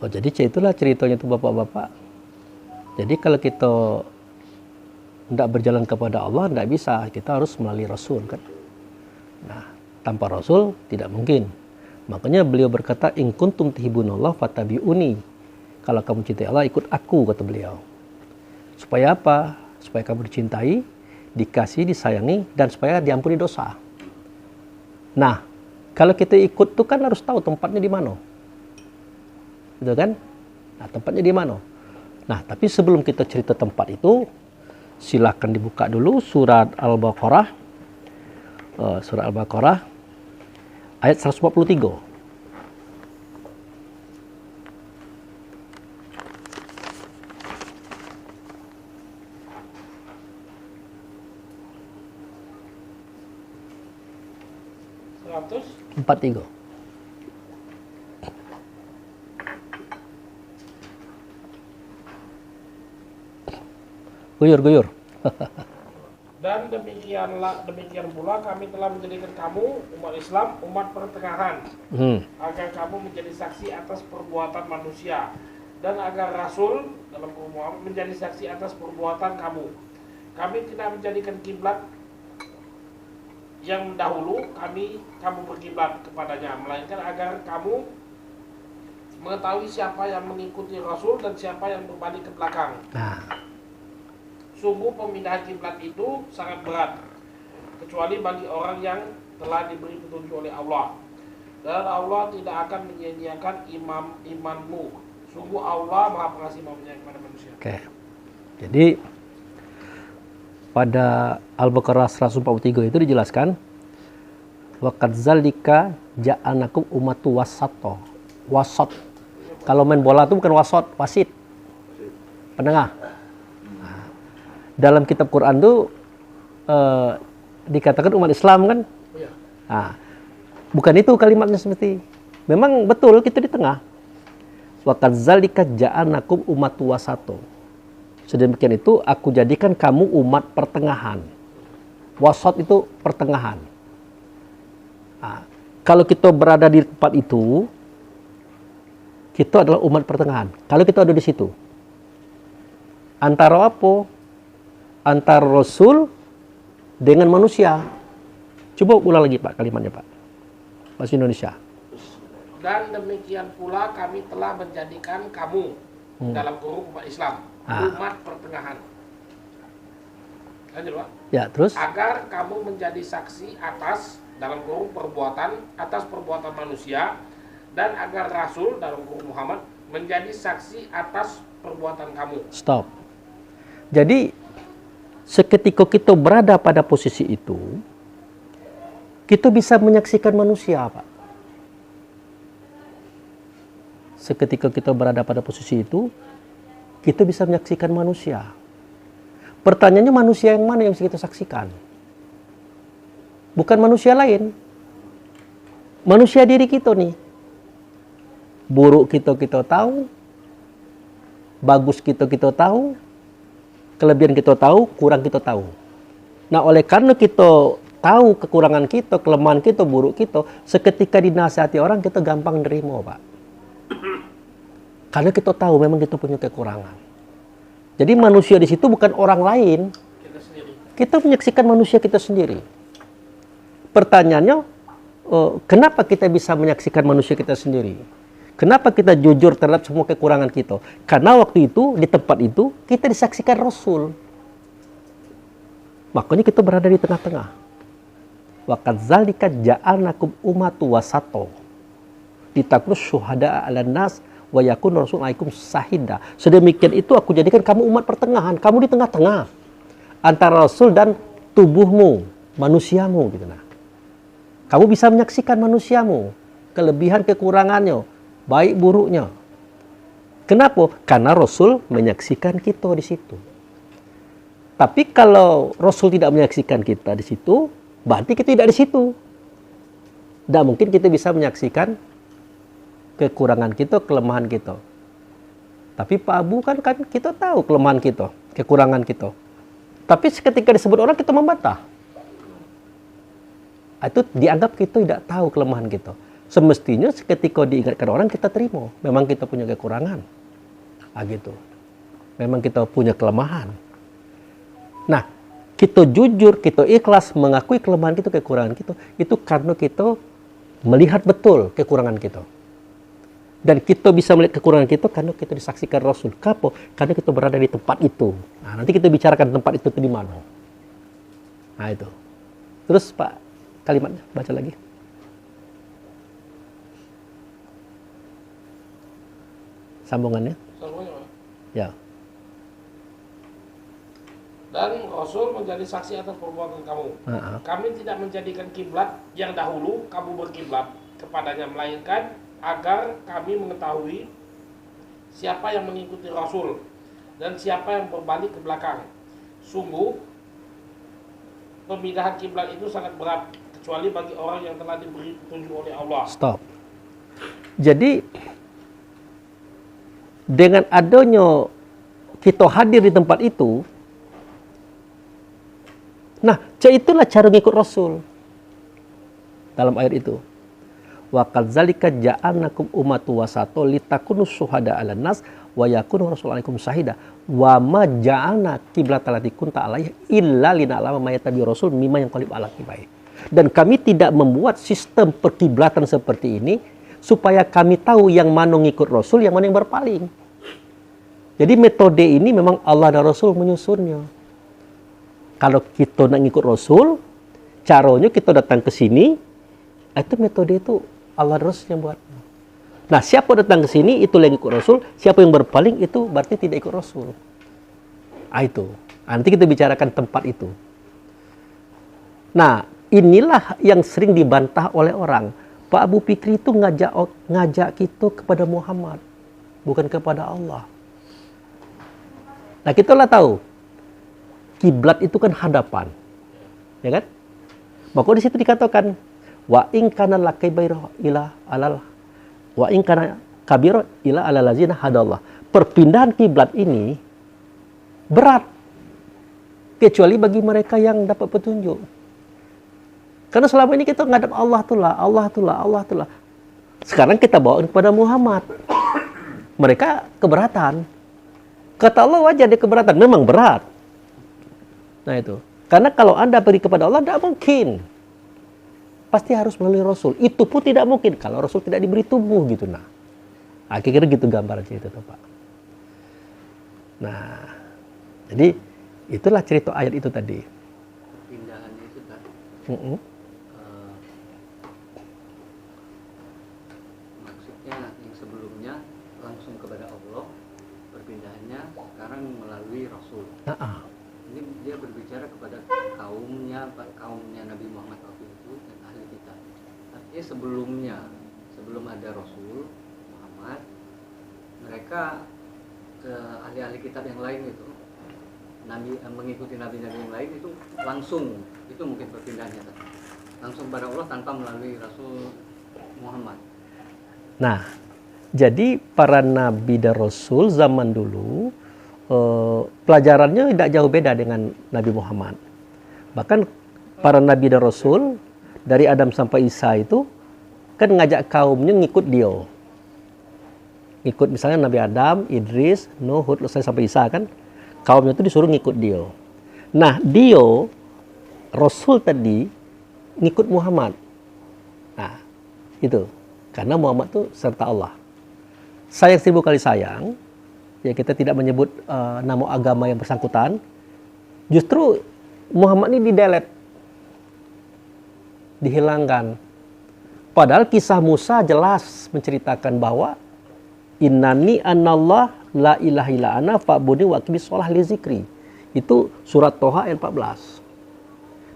Oh, jadi itulah ceritanya itu bapak-bapak. Jadi kalau kita tidak berjalan kepada Allah, tidak bisa. Kita harus melalui Rasul kan. Nah, tanpa Rasul tidak mungkin. Makanya beliau berkata, in kuntum tuhibbunallah fattabi'uni. Kalau kamu cintai Allah, ikut aku, kata beliau. Supaya apa? Supaya kamu dicintai, dikasih, disayangi, dan supaya diampuni dosa. Nah, kalau kita ikut tuh kan harus tahu tempatnya di mana. Gitu kan? Nah, tempatnya di mana? Nah, tapi sebelum kita cerita tempat itu, silahkan dibuka dulu surat Al-Baqarah. Surat Al-Baqarah ayat 143. Empat tiga. Guyur. Dan demikian pula kami telah menjadikan kamu umat Islam umat pertengahan, agar kamu menjadi saksi atas perbuatan manusia, dan agar Rasul dalam Muhammad menjadi saksi atas perbuatan kamu. Kami tidak menjadikan kiblat yang dahulu kamu berkiblat kepadanya, melainkan agar kamu mengetahui siapa yang mengikuti Rasul dan siapa yang berbalik ke belakang. Sungguh pemindahan kiblat itu sangat berat, kecuali bagi orang yang telah diberi petunjuk oleh Allah. Dan Allah tidak akan menyia-nyiakan imanmu. Sungguh Allah Maha Pengasih Maha Penyayang kepada manusia. Oke. Jadi pada Al-Baqarah 143 itu dijelaskan, wa kadzalika ja'anakum ummatu wasato. Wasat. Kalau main bola itu bukan wasat, wasit. Penengah. Dalam kitab Quran itu dikatakan umat Islam kan? Nah, bukan itu kalimatnya seperti. Memang betul kita di tengah. Wa kadzalika ja'anakum ummatu wasato. Sedemikian itu aku jadikan kamu umat pertengahan. Wasat itu pertengahan. Nah, kalau kita berada di tempat itu, kita adalah umat pertengahan. Kalau kita ada di situ, antara apa? Antara Rasul dengan manusia. Coba ulang lagi Pak kalimatnya Pak. Bahasa Indonesia. Dan demikian pula kami telah menjadikan kamu dalam kurung umat Islam umat pertengahan. Lanjut Pak. Ya, terus? Agar kamu menjadi saksi atas dalam kurung perbuatan manusia, dan agar Rasul dalam kurung Muhammad menjadi saksi atas perbuatan kamu. Stop. Jadi seketika kita berada pada posisi itu, kita bisa menyaksikan manusia, Pak. Seketika kita berada pada posisi itu, kita bisa menyaksikan manusia. Pertanyaannya manusia yang mana yang bisa kita saksikan? Bukan manusia lain. Manusia diri kita nih. Buruk kita tahu, bagus kita tahu, kelebihan kita tahu, kurang kita tahu. Nah, oleh karena kita tahu kekurangan kita, kelemahan kita, buruk kita, seketika dinasihati orang kita gampang nerima, Pak. Karena kita tahu memang kita punya kekurangan. Jadi manusia di situ bukan orang lain. Kita menyaksikan manusia kita sendiri. Pertanyaannya, kenapa kita bisa menyaksikan manusia kita sendiri? Kenapa kita jujur terhadap semua kekurangan kita? Karena waktu itu, di tempat itu, kita disaksikan Rasul. Makanya kita berada di tengah-tengah. Wa kadzalika ja'alnakum ummatu wasato. Litakunu syuhada'a 'alan nas wa yakun rasul 'alaikum syahida. Sedemikian itu aku jadikan kamu umat pertengahan. Kamu di tengah-tengah antara Rasul dan tubuhmu, manusiamu gitu nah. Kamu bisa menyaksikan manusiamu, kelebihan kekurangannya, baik buruknya. Kenapa? Karena Rasul menyaksikan kita di situ. Tapi kalau Rasul tidak menyaksikan kita di situ, berarti kita tidak di situ. Tidak mungkin kita bisa menyaksikan kekurangan kita, kelemahan kita. Tapi Pak Abu kan kita tahu kelemahan kita, kekurangan kita. Tapi ketika disebut orang kita membantah. Itu dianggap kita tidak tahu kelemahan kita. Semestinya ketika diingatkan orang kita terima. Memang kita punya kekurangan. Gitu. Memang kita punya kelemahan. Nah, kita jujur, kita ikhlas mengakui kelemahan kita, kekurangan kita. Itu karena kita melihat betul kekurangan kita. Dan kita bisa melihat kekurangan kita karena kita disaksikan Rasul. Kenapa? Karena kita berada di tempat itu. Nah, nanti kita bicarakan tempat itu di mana. Nah, itu. Terus Pak, kalimatnya baca lagi. Sambungannya? Sambungannya, Pak. Ya. Dan Rasul menjadi saksi atas perbuatan kamu. Kami tidak menjadikan kiblat yang dahulu kamu berkiblat kepadanya, melainkan agar kami mengetahui siapa yang mengikuti Rasul dan siapa yang berbalik ke belakang. Sungguh, pemindahan kiblat itu sangat berat, kecuali bagi orang yang telah diberi petunjuk oleh Allah. Stop. Jadi, dengan adanya kita hadir di tempat itu, nah, itulah cara ngikut Rasul. Dalam ayat itu. Wa kadzalika ja'alnakum ummatan wasata litakunu syuhada 'alan nas wa yakuna rasul 'alaikum syahida wa ma ja'alna qiblatan allati kunta 'alaiha illa lina'lama may yattabi'ur rasul mimman yanqalib 'ala aqibai. Dan kami tidak membuat sistem perkiblatan seperti ini supaya kami tahu yang mana ngikut Rasul, yang mana yang berpaling. Jadi metode ini memang Allah dan Rasul menyusunnya. Kalau kita nak ngikut Rasul, caranya kita datang ke sini, itu metode itu Allah dan Rasul yang buat. Nah, siapa datang ke sini, itu yang ikut Rasul. Siapa yang berpaling, itu berarti tidak ikut Rasul. Itu. Nanti kita bicarakan tempat itu. Nah, inilah yang sering dibantah oleh orang. Pak Abu Fikri itu ngajak kita kepada Muhammad, bukan kepada Allah. Nah, kita lah tahu, kiblat itu kan hadapan, ya kan? Maka di situ dikatakan, wa in kana lakabira ila alal wa in kana kabira ila alalazina hadallah. Perpindahan kiblat ini berat kecuali bagi mereka yang dapat petunjuk. Karena selama ini kita ngadap Allah tulah. Sekarang kita bawa kepada Muhammad. Mereka keberatan. Kata Allah wajar dia keberatan, memang berat. Nah itu. Karena kalau Anda pergi kepada Allah, tidak mungkin. Pasti harus melalui Rasul. Itu pun tidak mungkin kalau Rasul tidak diberi tubuh gitu. Nah, akhirnya gitu gambaran cerita itu, Pak. Nah, jadi itulah cerita ayat itu tadi. Perpindahannya itu tadi. Maksudnya yang sebelumnya langsung kepada Allah, perpindahannya sekarang melalui Rasul. Ini dia berbicara kepada kaumnya Nabi Muhammad waktu itu dan ahli kitab. Artinya sebelum ada Rasul Muhammad, mereka ahli-ahli kitab yang lain itu mengikuti nabi-nabi yang lain itu langsung, itu mungkin perpindahannya langsung pada Allah tanpa melalui Rasul Muhammad. Nah, jadi para nabi dan Rasul zaman dulu pelajarannya tidak jauh beda dengan Nabi Muhammad. Bahkan para nabi dan Rasul dari Adam sampai Isa itu kan ngajak kaumnya ngikut dia. Ngikut misalnya Nabi Adam, Idris, Nuh, Hud, sampai Isa kan. Kaumnya itu disuruh ngikut dia. Nah, dia Rasul tadi ngikut Muhammad. Nah, itu. Karena Muhammad itu serta Allah. Sayang 1000 kali sayang, ya kita tidak menyebut nama agama yang bersangkutan. Justru Muhammad ini didelete, dihilangkan. Padahal kisah Musa jelas menceritakan bahwa innani anallah la ilaha illa ana fa'budni wa aqimis shalah li zikri. Itu surat Toha ayat 14.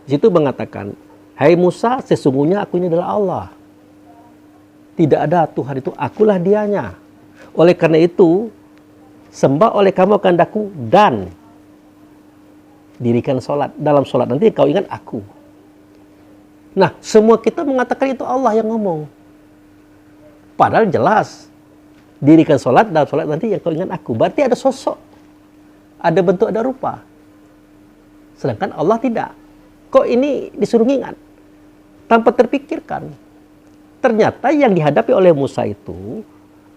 Di situ mengatakan, "Hai Musa, sesungguhnya aku ini adalah Allah. Tidak ada Tuhan itu, akulah dianya. Oleh karena itu, sembah oleh kamu kehendaku dan dirikan sholat. Dalam sholat nanti kau ingat aku." Nah, semua kita mengatakan itu Allah yang ngomong. Padahal jelas, dirikan sholat, dalam sholat nanti yang kau ingat aku. Berarti ada sosok, ada bentuk, ada rupa. Sedangkan Allah tidak. Kok ini disuruh ingat? Tanpa terpikirkan. Ternyata yang dihadapi oleh Musa itu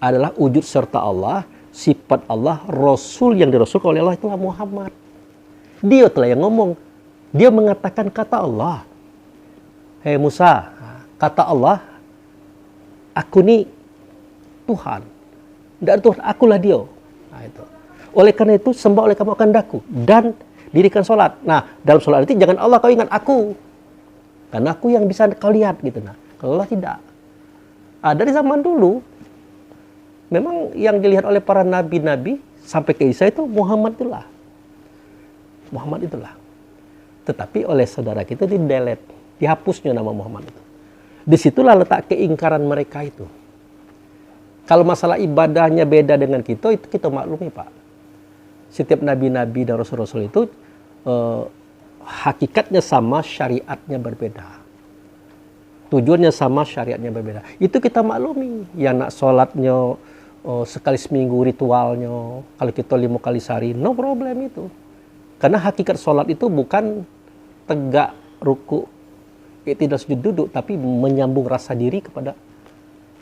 adalah wujud serta Allah, sifat Allah, Rasul yang dirasulkan oleh Allah itulah Muhammad. Dia telah yang ngomong. Dia mengatakan kata Allah. Hei Musa, kata Allah, aku ni Tuhan. Dan Tuhan, akulah dia. Nah, itu. Oleh karena itu, sembah oleh kamu akan daku. Dan dirikan solat. Nah, dalam solat itu jangan Allah, kau ingat aku. Karena aku yang bisa kau lihat. Gitu. Nah, kalau Allah tidak. Dari zaman dulu, memang yang dilihat oleh para nabi-nabi, sampai ke Isa itu Muhammad itulah. Muhammad itulah. Tetapi oleh saudara kita di-delete. Dihapusnya nama Muhammad itu. Disitulah letak keingkaran mereka itu. Kalau masalah ibadahnya beda dengan kita, itu kita maklumi Pak. Setiap nabi-nabi dan rasul-rasul itu hakikatnya sama, syariatnya berbeda. Tujuannya sama, syariatnya berbeda. Itu kita maklumi. Yang nak sholatnya sekali seminggu ritualnya, kalau kita 5 kali sehari, no problem itu. Karena hakikat sholat itu bukan tegak, ruku, tidak sujud duduk, tapi menyambung rasa diri kepada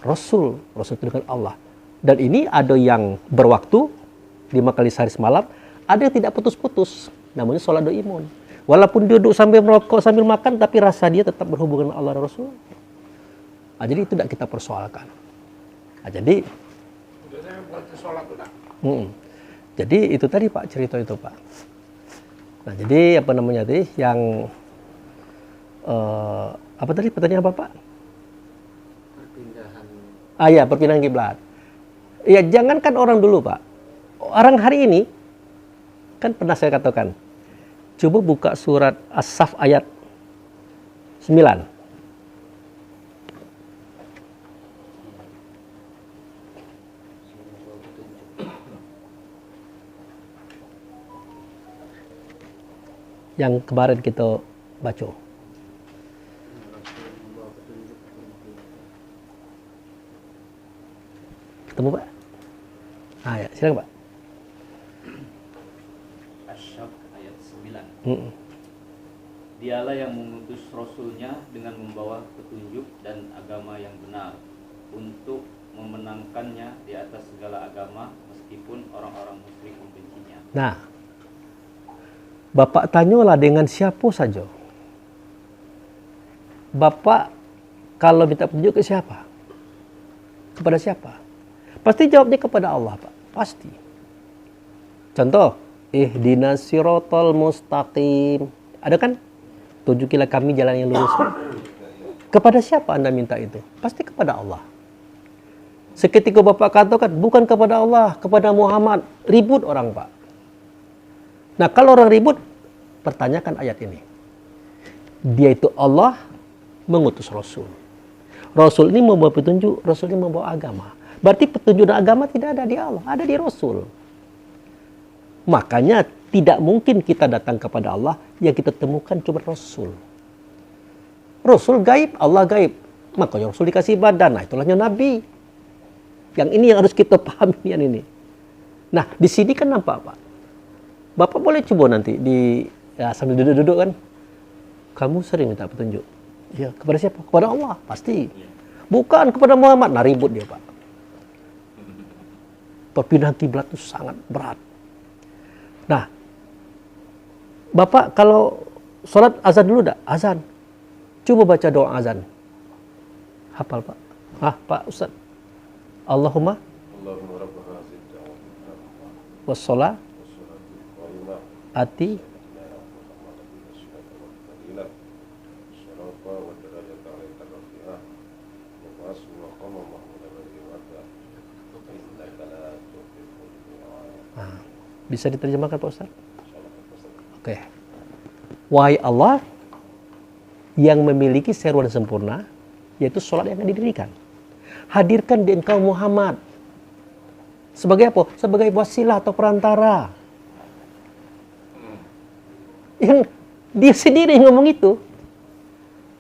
Rasul itu dengan Allah. Dan ini ada yang berwaktu 5 kali sehari semalam, ada yang tidak putus-putus, namanya sholat doimun. Walaupun duduk sambil merokok, sambil makan, tapi rasa dia tetap berhubungan dengan Allah dan Rasul. Nah, jadi itu tidak kita persoalkan. Nah, jadi jadi itu tadi Pak, cerita itu Pak. Nah, jadi apa namanya tadi yang apa tadi pertanyaan Bapak? Perpindahan kiblat. Ya, jangankan orang dulu, Pak. Orang hari ini, kan pernah saya katakan, coba buka surat As-Saff ayat 9. Yang kemarin kita baca. Ketemu Pak? Ya, silakan Pak. Asy-Syaff ayat 9. Dialah yang mengutus Rasulnya dengan membawa petunjuk dan agama yang benar untuk memenangkannya di atas segala agama meskipun orang-orang musyrik membencinya. Nah, Bapak tanyalah dengan siapa saja. Bapak kalau minta petunjuk ke siapa? Kepada siapa? Pasti jawabnya kepada Allah, Pak. Pasti. Contoh, ihdinas siratal mustaqim. Ada kan? Tunjukilah kami jalan yang lurus. Kepada siapa Anda minta itu? Pasti kepada Allah. Seketika Bapak katakan, bukan kepada Allah, kepada Muhammad. Ribut orang, Pak. Nah, kalau orang ribut, pertanyakan ayat ini. Dia itu Allah mengutus Rasul. Rasul ini membawa petunjuk, Rasul ini membawa agama. Berarti petunjuk dan agama tidak ada di Allah, ada di Rasul. Makanya tidak mungkin kita datang kepada Allah yang kita temukan cuma Rasul. Rasul gaib, Allah gaib. Makanya Rasul dikasih badan, nah itulahnya Nabi. Yang ini yang harus kita pahami yang ini. Nah, di sini kan nampak Pak. Bapak boleh coba nanti sambil duduk-duduk kan. Kamu sering minta petunjuk. Ya, kepada siapa? Kepada Allah, pasti. Bukan kepada Muhammad. Nah, ribut dia, Pak. Perpindahan kiblat itu sangat berat. Nah, Bapak kalau sholat azan dulu dah, azan. Coba baca doa azan. Hafal, Pak? Pak Ustaz. Allahumma wassalah ati bisa diterjemahkan Pak Ustaz? Oke. Wahai Allah yang memiliki seruan sempurna, yaitu sholat yang akan didirikan. Hadirkan di engkau Muhammad. Sebagai apa? Sebagai wasilah atau perantara. Yang dia sendiri yang ngomong itu.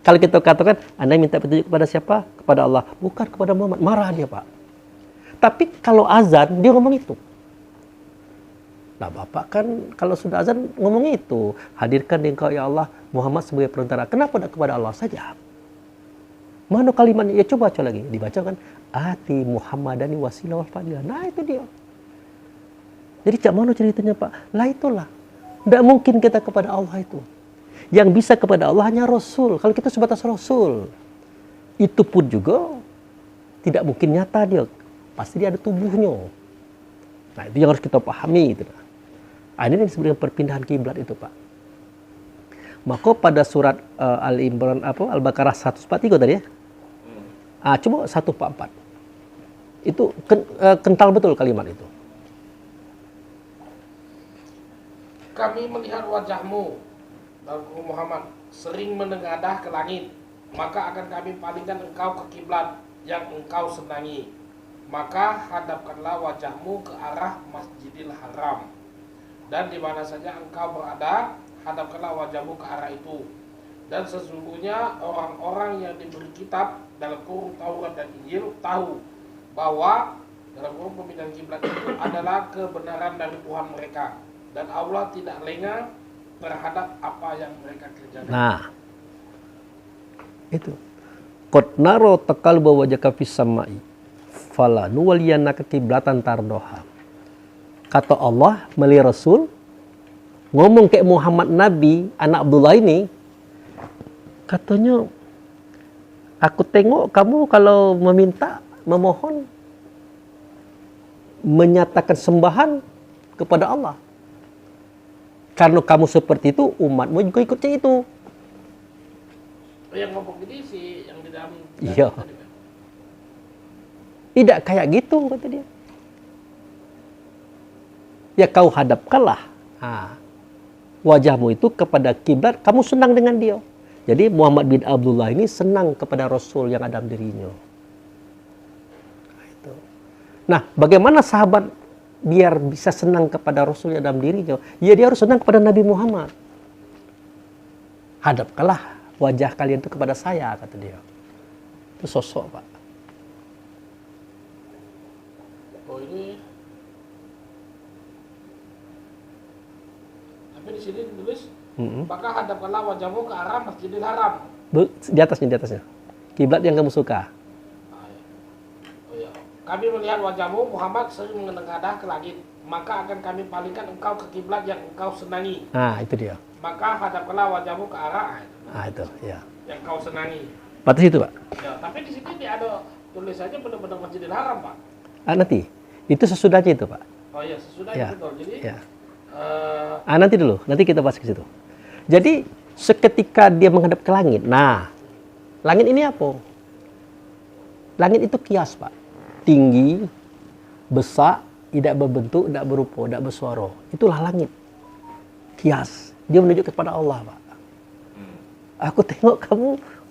Kalau kita katakan, Anda minta petunjuk kepada siapa? Kepada Allah. Bukan kepada Muhammad. Marah dia, Pak. Tapi kalau azan, dia ngomong itu. Nah, Bapak kan kalau sudah azan ngomong itu. Hadirkan di engkau ya Allah Muhammad sebagai perantara. Kenapa tidak kepada Allah saja? Mana kalimatnya? Ya coba baca lagi. Dibaca kan, ati Muhammadani wasilah wal fadilah. Nah itu dia. Jadi cak mana ceritanya Pak? Lah itulah. Tidak mungkin kita kepada Allah itu. Yang bisa kepada Allah hanya Rasul. Kalau kita sebatas Rasul. Itu pun juga tidak mungkin nyata dia. Pasti dia ada tubuhnya. Nah itu yang harus kita pahami. Gitu. Nah, ini yang disebut perpindahan kiblat itu Pak. Maka pada surat Al-Imran Al-Baqarah 143 tadi ya. Coba 144. Itu kental betul kalimat itu. Kami melihat wajahmu, Muhammad, sering menengadah ke langit, maka akan kami palingkan engkau ke kiblat yang engkau senangi. Maka hadapkanlah wajahmu ke arah Masjidil Haram, dan di mana saja engkau berada, hadapkanlah wajahmu ke arah itu. Dan sesungguhnya orang-orang yang diberi kitab dalam kurung Taurat dan Injil tahu bahwa dalam kurung pemindahan kiblat itu adalah kebenaran dari Tuhan mereka, dan Allah tidak lengah terhadap apa yang mereka kerjakan. Nah, itu. Qad naro taqalluba wajhaka fis samai fala nuwalliyannaka qiblatan tardoha. Kata Allah melalui Rasul ngomong kayak Muhammad Nabi anak Abdullah ini, katanya, aku tengok kamu kalau memohon, menyatakan sembahan kepada Allah. Karena kamu seperti itu, umatmu juga ikut itu. Yang ngomong ini sih, yang di dalam Iya. tadi kan. Tidak kayak gitu, kata dia. Ya kau hadapkanlah wajahmu itu kepada kiblat, kamu senang dengan dia. Jadi Muhammad bin Abdullah ini senang kepada Rasul yang ada dalam dirinya. Nah, bagaimana sahabat biar bisa senang kepada Rasul yang dalam dirinya? Ya dia harus senang kepada Nabi Muhammad. Hadapkanlah wajah kalian itu kepada saya, kata dia. Itu sosok, Pak. Oh ini. Tapi di sini ditulis, maka hadapkanlah wajahmu ke arah Masjidil Haram. Di atasnya. Kiblat yang kamu suka. Oh iya. Kami melihat wajahmu Muhammad sering menengadah ke langit, maka akan kami palingkan engkau ke kiblat yang engkau senangi. Nah, itu dia. Maka hadapkanlah wajahmu ke arah Itu, ya. yang kau senangi. Batas itu, Pak. Ya, tapi di sini ada tulisannya benar-benar Masjidil Haram, Pak. Nanti. Itu sesudahnya itu, Pak. Oh iya, sesudah Ya. betul. Jadi Ya. Nanti dulu. Nanti kita bahas ke situ. Jadi, seketika dia menghadap ke langit. Nah, langit ini apa? Langit itu kias, Pak. Tinggi, besar, tidak berbentuk, tidak berupa, tidak bersuara. Itulah langit. Kias. Dia menunjuk kepada Allah, Pak. Aku tengok kamu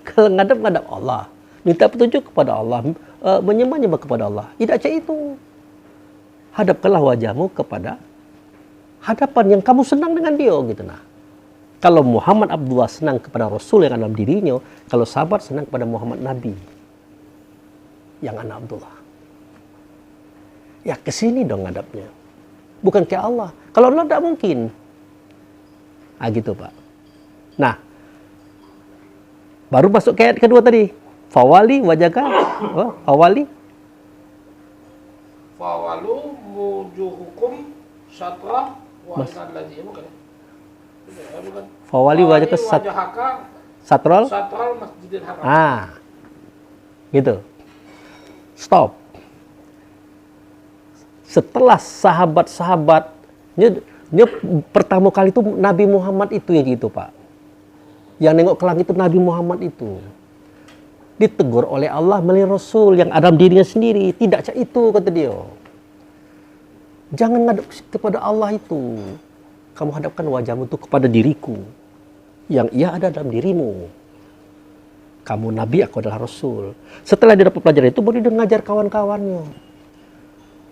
kalau ngadap Allah. Minta petunjuk kepada Allah. Menyembah kepada Allah. Tidak cak itu. Hadapkanlah wajahmu kepada hadapan yang kamu senang dengan dia. Gitu nah. Kalau Muhammad Abdullah senang kepada Rasul yang ada dalam dirinya, kalau sahabat senang kepada Muhammad Nabi yang anak Abdullah. Ya kesini dong ngadapnya. Bukan ke Allah. Kalau Allah tidak mungkin. Gitu Pak. Nah, baru masuk ke ayat kedua tadi. Fawali wajaka. Fawali. fawalu wujuhukum syatra wa alladzi bukan. Bukan. Fawali wajaka satral Masjidil Haram. Gitu. Stop. Setelah sahabat-sahabat, ini pertama kali itu Nabi Muhammad itu yang gitu, Pak. Yang nengok ke langit itu Nabi Muhammad itu. Ditegur oleh Allah melalui Rasul yang ada dalam dirinya sendiri. Tidak cak itu, kata dia. Jangan ngadap kepada Allah itu. Kamu hadapkan wajahmu itu kepada diriku. Yang ia ada dalam dirimu. Kamu Nabi, aku adalah Rasul. Setelah dia dapat pelajaran itu, baru dia ngajar kawan-kawannya.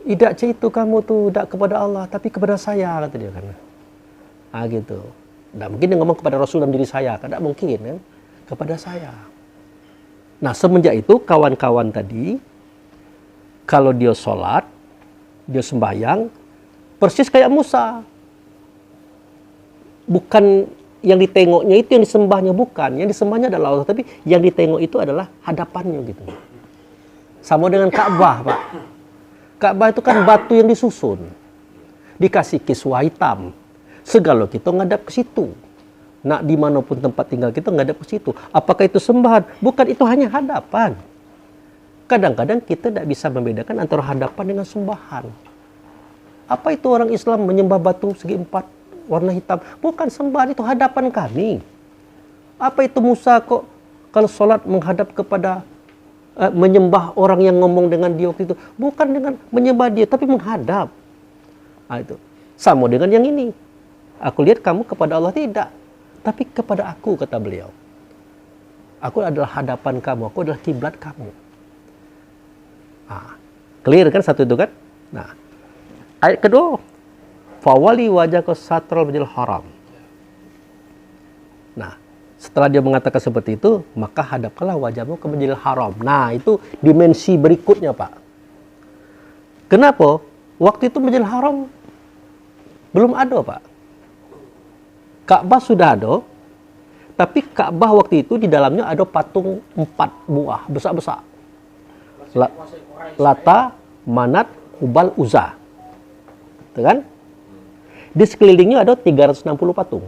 Tidak cak itu kamu tuh, tidak kepada Allah, tapi kepada saya, kata dia kan. Gitu. Tidak mungkin dia ngomong kepada Rasul dalam diri saya. Tidak mungkin kan. Kepada saya. Nah, semenjak itu kawan-kawan tadi, kalau dia sholat, dia sembahyang, persis kayak Musa. Bukan yang ditengoknya itu yang disembahnya bukan. Yang disembahnya adalah Allah, tapi yang ditengok itu adalah hadapannya gitu. Sama dengan Ka'bah, Pak. Ka'bah itu kan batu yang disusun. Dikasih kiswah hitam. Segala kita ngadap ke situ. Nak dimanapun tempat tinggal kita ngadap ke situ. Apakah itu sembahan? Bukan, itu hanya hadapan. Kadang-kadang kita tidak bisa membedakan antara hadapan dengan sembahan. Apa itu orang Islam menyembah batu segi empat warna hitam? Bukan sembahan, itu hadapan kami. Apa itu Musa kok kalau sholat menghadap kepada menyembah orang yang ngomong dengan dia waktu itu? Bukan dengan menyembah dia, tapi menghadap. Nah, itu sama dengan yang ini. Aku lihat kamu kepada Allah, tidak, tapi kepada aku, kata beliau. Aku adalah hadapan kamu, aku adalah kiblat kamu. Nah, clear kan satu itu kan? Nah, ayat kedua, fawali wajhaka satral masjidil haram. Nah, setelah dia mengatakan seperti itu, maka hadapkanlah wajahmu ke Masjidil Haram. Nah, itu dimensi berikutnya, Pak. Kenapa? Waktu itu Masjidil Haram belum ada, Pak. Ka'bah sudah ada, tapi Ka'bah waktu itu di dalamnya ada patung 4 buah besar-besar. Lata, Manat, Hubal, Uzza. Itu kan? Di sekelilingnya ada 360 patung.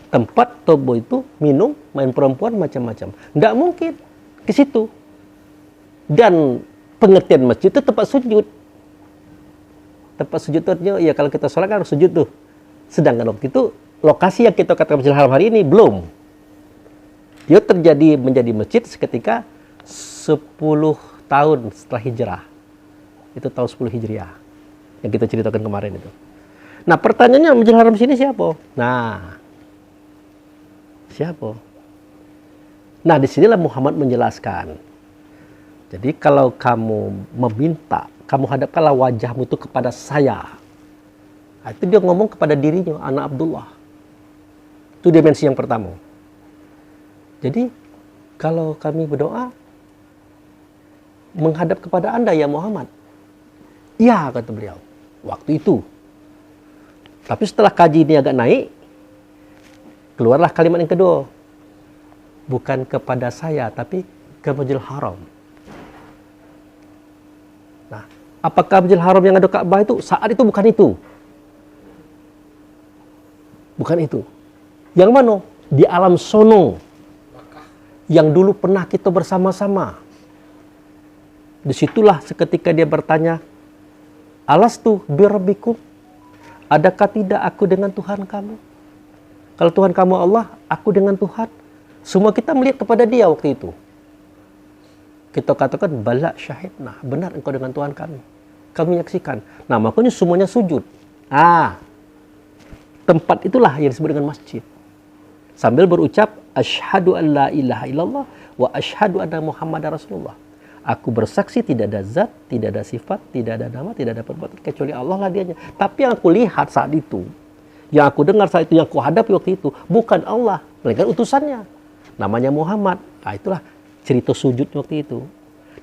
Tempat Tobo itu minum, main perempuan, macam-macam. Tidak mungkin ke situ. Dan pengertian masjid itu tempat sujud. Tempat sujud itu ya kalau kita sholat kan harus sujud tuh. Sedangkan waktu itu lokasi yang kita katakan Masjidil Haram hari ini belum. Dia terjadi menjadi masjid seketika 10 tahun setelah hijrah. Itu tahun 10 Hijriah yang kita ceritakan kemarin itu. Nah, pertanyaannya Masjidil Haram sini siapa? Nah, siapa? Nah, disinilah Muhammad menjelaskan. Jadi kalau kamu meminta, kamu hadapkanlah wajahmu itu kepada saya. Nah, itu dia ngomong kepada dirinya, anak Abdullah. Itu dimensi yang pertama. Jadi kalau kami berdoa menghadap kepada Anda ya Muhammad. Iya, kata beliau. Waktu itu. Tapi setelah kaji ini agak naik, keluarlah kalimat yang kedua. Bukan kepada saya, tapi ke Masjidil Haram. Nah, apakah Masjidil Haram yang ada Ka'bah itu? Saat itu bukan itu. Bukan itu. Yang mana? Di alam sono. Yang dulu pernah kita bersama-sama. Disitulah seketika dia bertanya, Alastu birabbikum? Adakah tidak aku dengan Tuhan kamu? Kalau Tuhan kamu Allah, aku dengan Tuhan. Semua kita melihat kepada dia waktu itu. Kita katakan, bala syahidna, benar engkau dengan Tuhan kami. Kami menyaksikan. Nah, makanya semuanya sujud. Tempat itulah yang disebut dengan masjid. Sambil berucap, asyhadu an la ilaha illallah wa asyhadu anna Muhammadar Rasulullah. Aku bersaksi tidak ada zat, tidak ada sifat, tidak ada nama, tidak ada perbuatan kecuali Allah lah dianya. Tapi yang aku lihat saat itu, yang aku dengar saat itu, yang aku hadapi waktu itu, bukan Allah, melainkan utusannya. Namanya Muhammad. Nah, itulah cerita sujud waktu itu.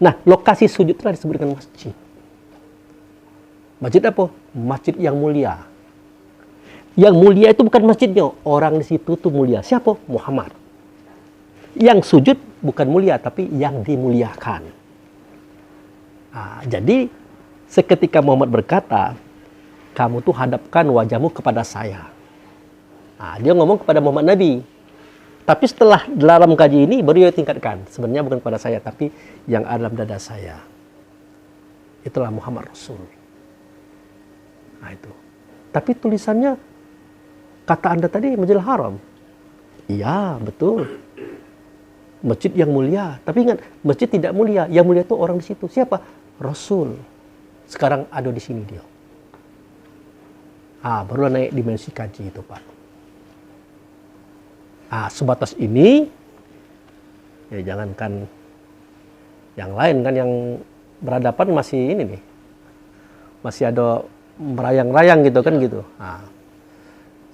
Nah, lokasi sujud itulah disebut dengan masjid. Masjid apa? Masjid yang mulia. Yang mulia itu bukan masjidnya, orang di situ tuh mulia. Siapa? Muhammad. Yang sujud bukan mulia, tapi yang dimuliakan. Nah, jadi seketika Muhammad berkata, kamu tuh hadapkan wajahmu kepada saya. Nah, dia ngomong kepada Muhammad Nabi. Tapi setelah dalam kaji ini baru dia tingkatkan. Sebenarnya bukan kepada saya, tapi yang ada dalam dada saya. Itulah Muhammad Rasul. Nah itu. Tapi tulisannya, kata Anda tadi, Masjidil Haram. Iya, betul. Masjid yang mulia. Tapi ingat, masjid tidak mulia. Yang mulia itu orang di situ. Siapa? Rasul. Sekarang ada di sini dia. Barulah naik dimensi kaji itu, Pak. Sebatas ini, ya jangankan yang lain kan yang berhadapan masih ini nih. Masih ada merayang-rayang gitu kan gitu.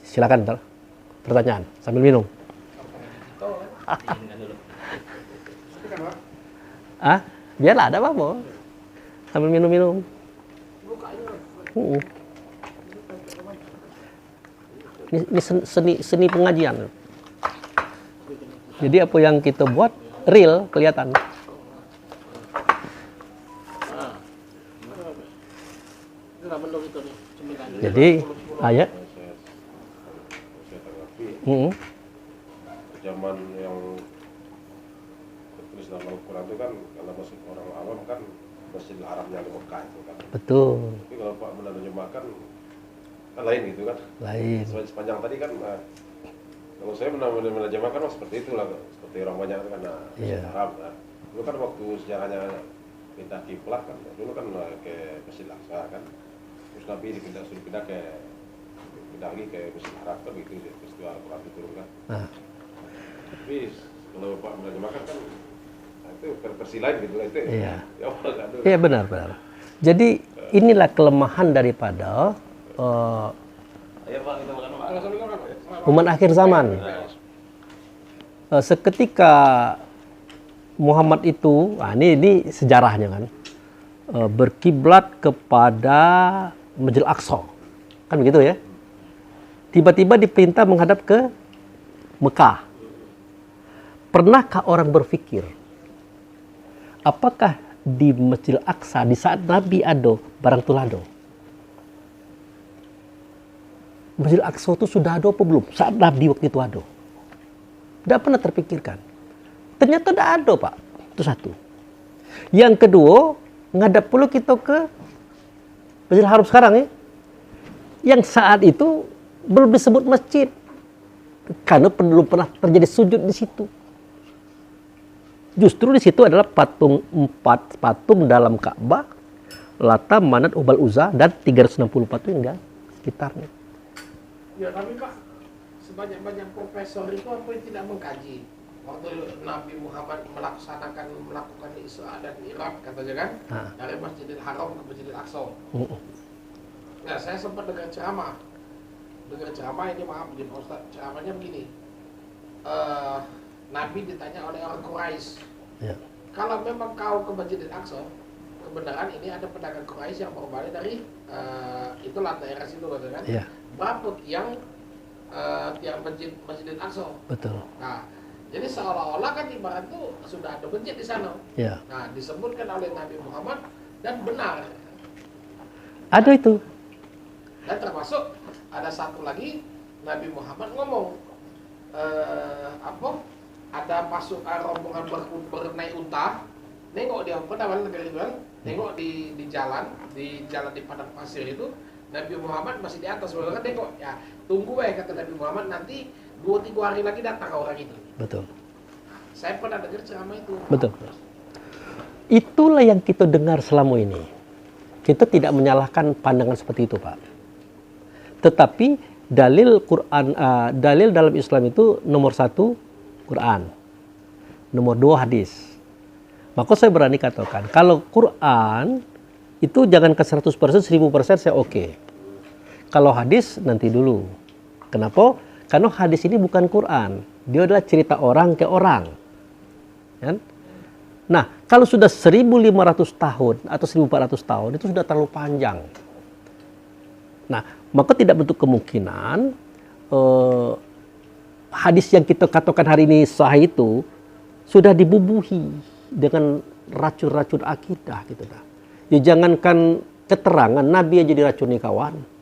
Silakan pertanyaan sambil minum. Biarlah ada apa-apa. Sambil minum-minum. Ini seni pengajian. Jadi apa yang kita buat real kelihatan. Jadi ayat saya tanggapi zaman yang tertulis dalam Al-Quran itu kan kalau masuk orang awam kan Masjidil Haramnya di Mekah itu kan. betul. Tapi kalau Pak menerjemahkan kan lain gitu kan. Lain. Sepanjang tadi kan kalau saya menerjemahkan seperti itulah, seperti orang banyak kan Masjidil Haram kan. Dulu kan waktu sejarahnya pindah kiblat kan, dulu kan ke Masjidil Aqsa kan. Terus Nabi suruh pindah lagi ke Masjidil Haram kan gitu peristiwa Al-Quran diturunkan. Tapi kalau Pak menerjemahkan kan itu versi lain gitu lah itu. Iya. Ya, aduh. Iya benar. Jadi inilah kelemahan daripada Ayo Pak, kita makan Pak. umat akhir zaman. Seketika Muhammad itu, ini sejarahnya kan, berkiblat kepada Masjidil Aqsa, kan begitu ya? Tiba-tiba diperintah menghadap ke Mekah. Pernahkah orang berpikir, apakah di Masjidil Aqsa di saat Nabi ada barang tulado? Masjidil Aqsa itu sudah ada apa belum? Saat Nabi waktu itu ada. Tidak pernah terpikirkan. Ternyata tidak ada, Pak. Itu satu. Yang kedua, ngadap pula kita ke Masjidil Haram sekarang ya. Yang saat itu belum disebut masjid. Karena belum pernah terjadi sujud di situ. Justru di situ adalah empat patung dalam Ka'bah, Lata, Manat, Hubal, Uzza, dan 360 patung hingga sekitarnya. Ya tapi Pak, sebanyak-banyak profesor itu apa yang tidak mengkaji waktu Nabi Muhammad melakukan Isra dan Mi'raj katanya kan, dari Masjidil Haram ke Masjidil Aqsa. Nah, saya sempat dengar ceramah ini, maaf Pak Ustaz, ceramahnya begini. Nabi ditanya oleh orang Quraisy, kalau memang kau ke Masjidil Aqsa, kebenaran ini ada pedagang Quraisy yang baru balik dari itulah daerah situ katanya kan. Berapa yang Masjidil Aqsa? Betul. Nah, jadi seolah-olah kan ibarat itu sudah ada masjid di sana. Nah, disebutkan oleh Nabi Muhammad dan benar. Ada itu. Dan termasuk ada satu lagi Nabi Muhammad ngomong ada pasukan rombongan bernaik unta, nengok dia nengok di jalan di padang pasir itu. Nabi Muhammad masih di atas, kan tengok ya, tunggu kata Nabi Muhammad, nanti 2-3 hari lagi datang orang itu. Betul. Saya pernah dengar ceramah itu. Betul. Itulah yang kita dengar selama ini. Kita tidak menyalahkan pandangan seperti itu, Pak. Tetapi dalil Quran, dalil dalam Islam itu nomor 1 Quran, nomor 2 hadis. Maka saya berani katakan, kalau Quran itu jangan ke 100%, 1000% saya oke. Kalau hadis nanti dulu. Kenapa? Karena hadis ini bukan Quran. Dia adalah cerita orang ke orang. Kan? Nah, kalau sudah 1500 tahun atau 1400 tahun itu sudah terlalu panjang. Nah, maka tidak bentuk kemungkinan hadis yang kita katakan hari ini sahih itu sudah dibubuhi dengan racun-racun akidah gitu dah. Ya jangankan keterangan Nabi aja diracuni kawan.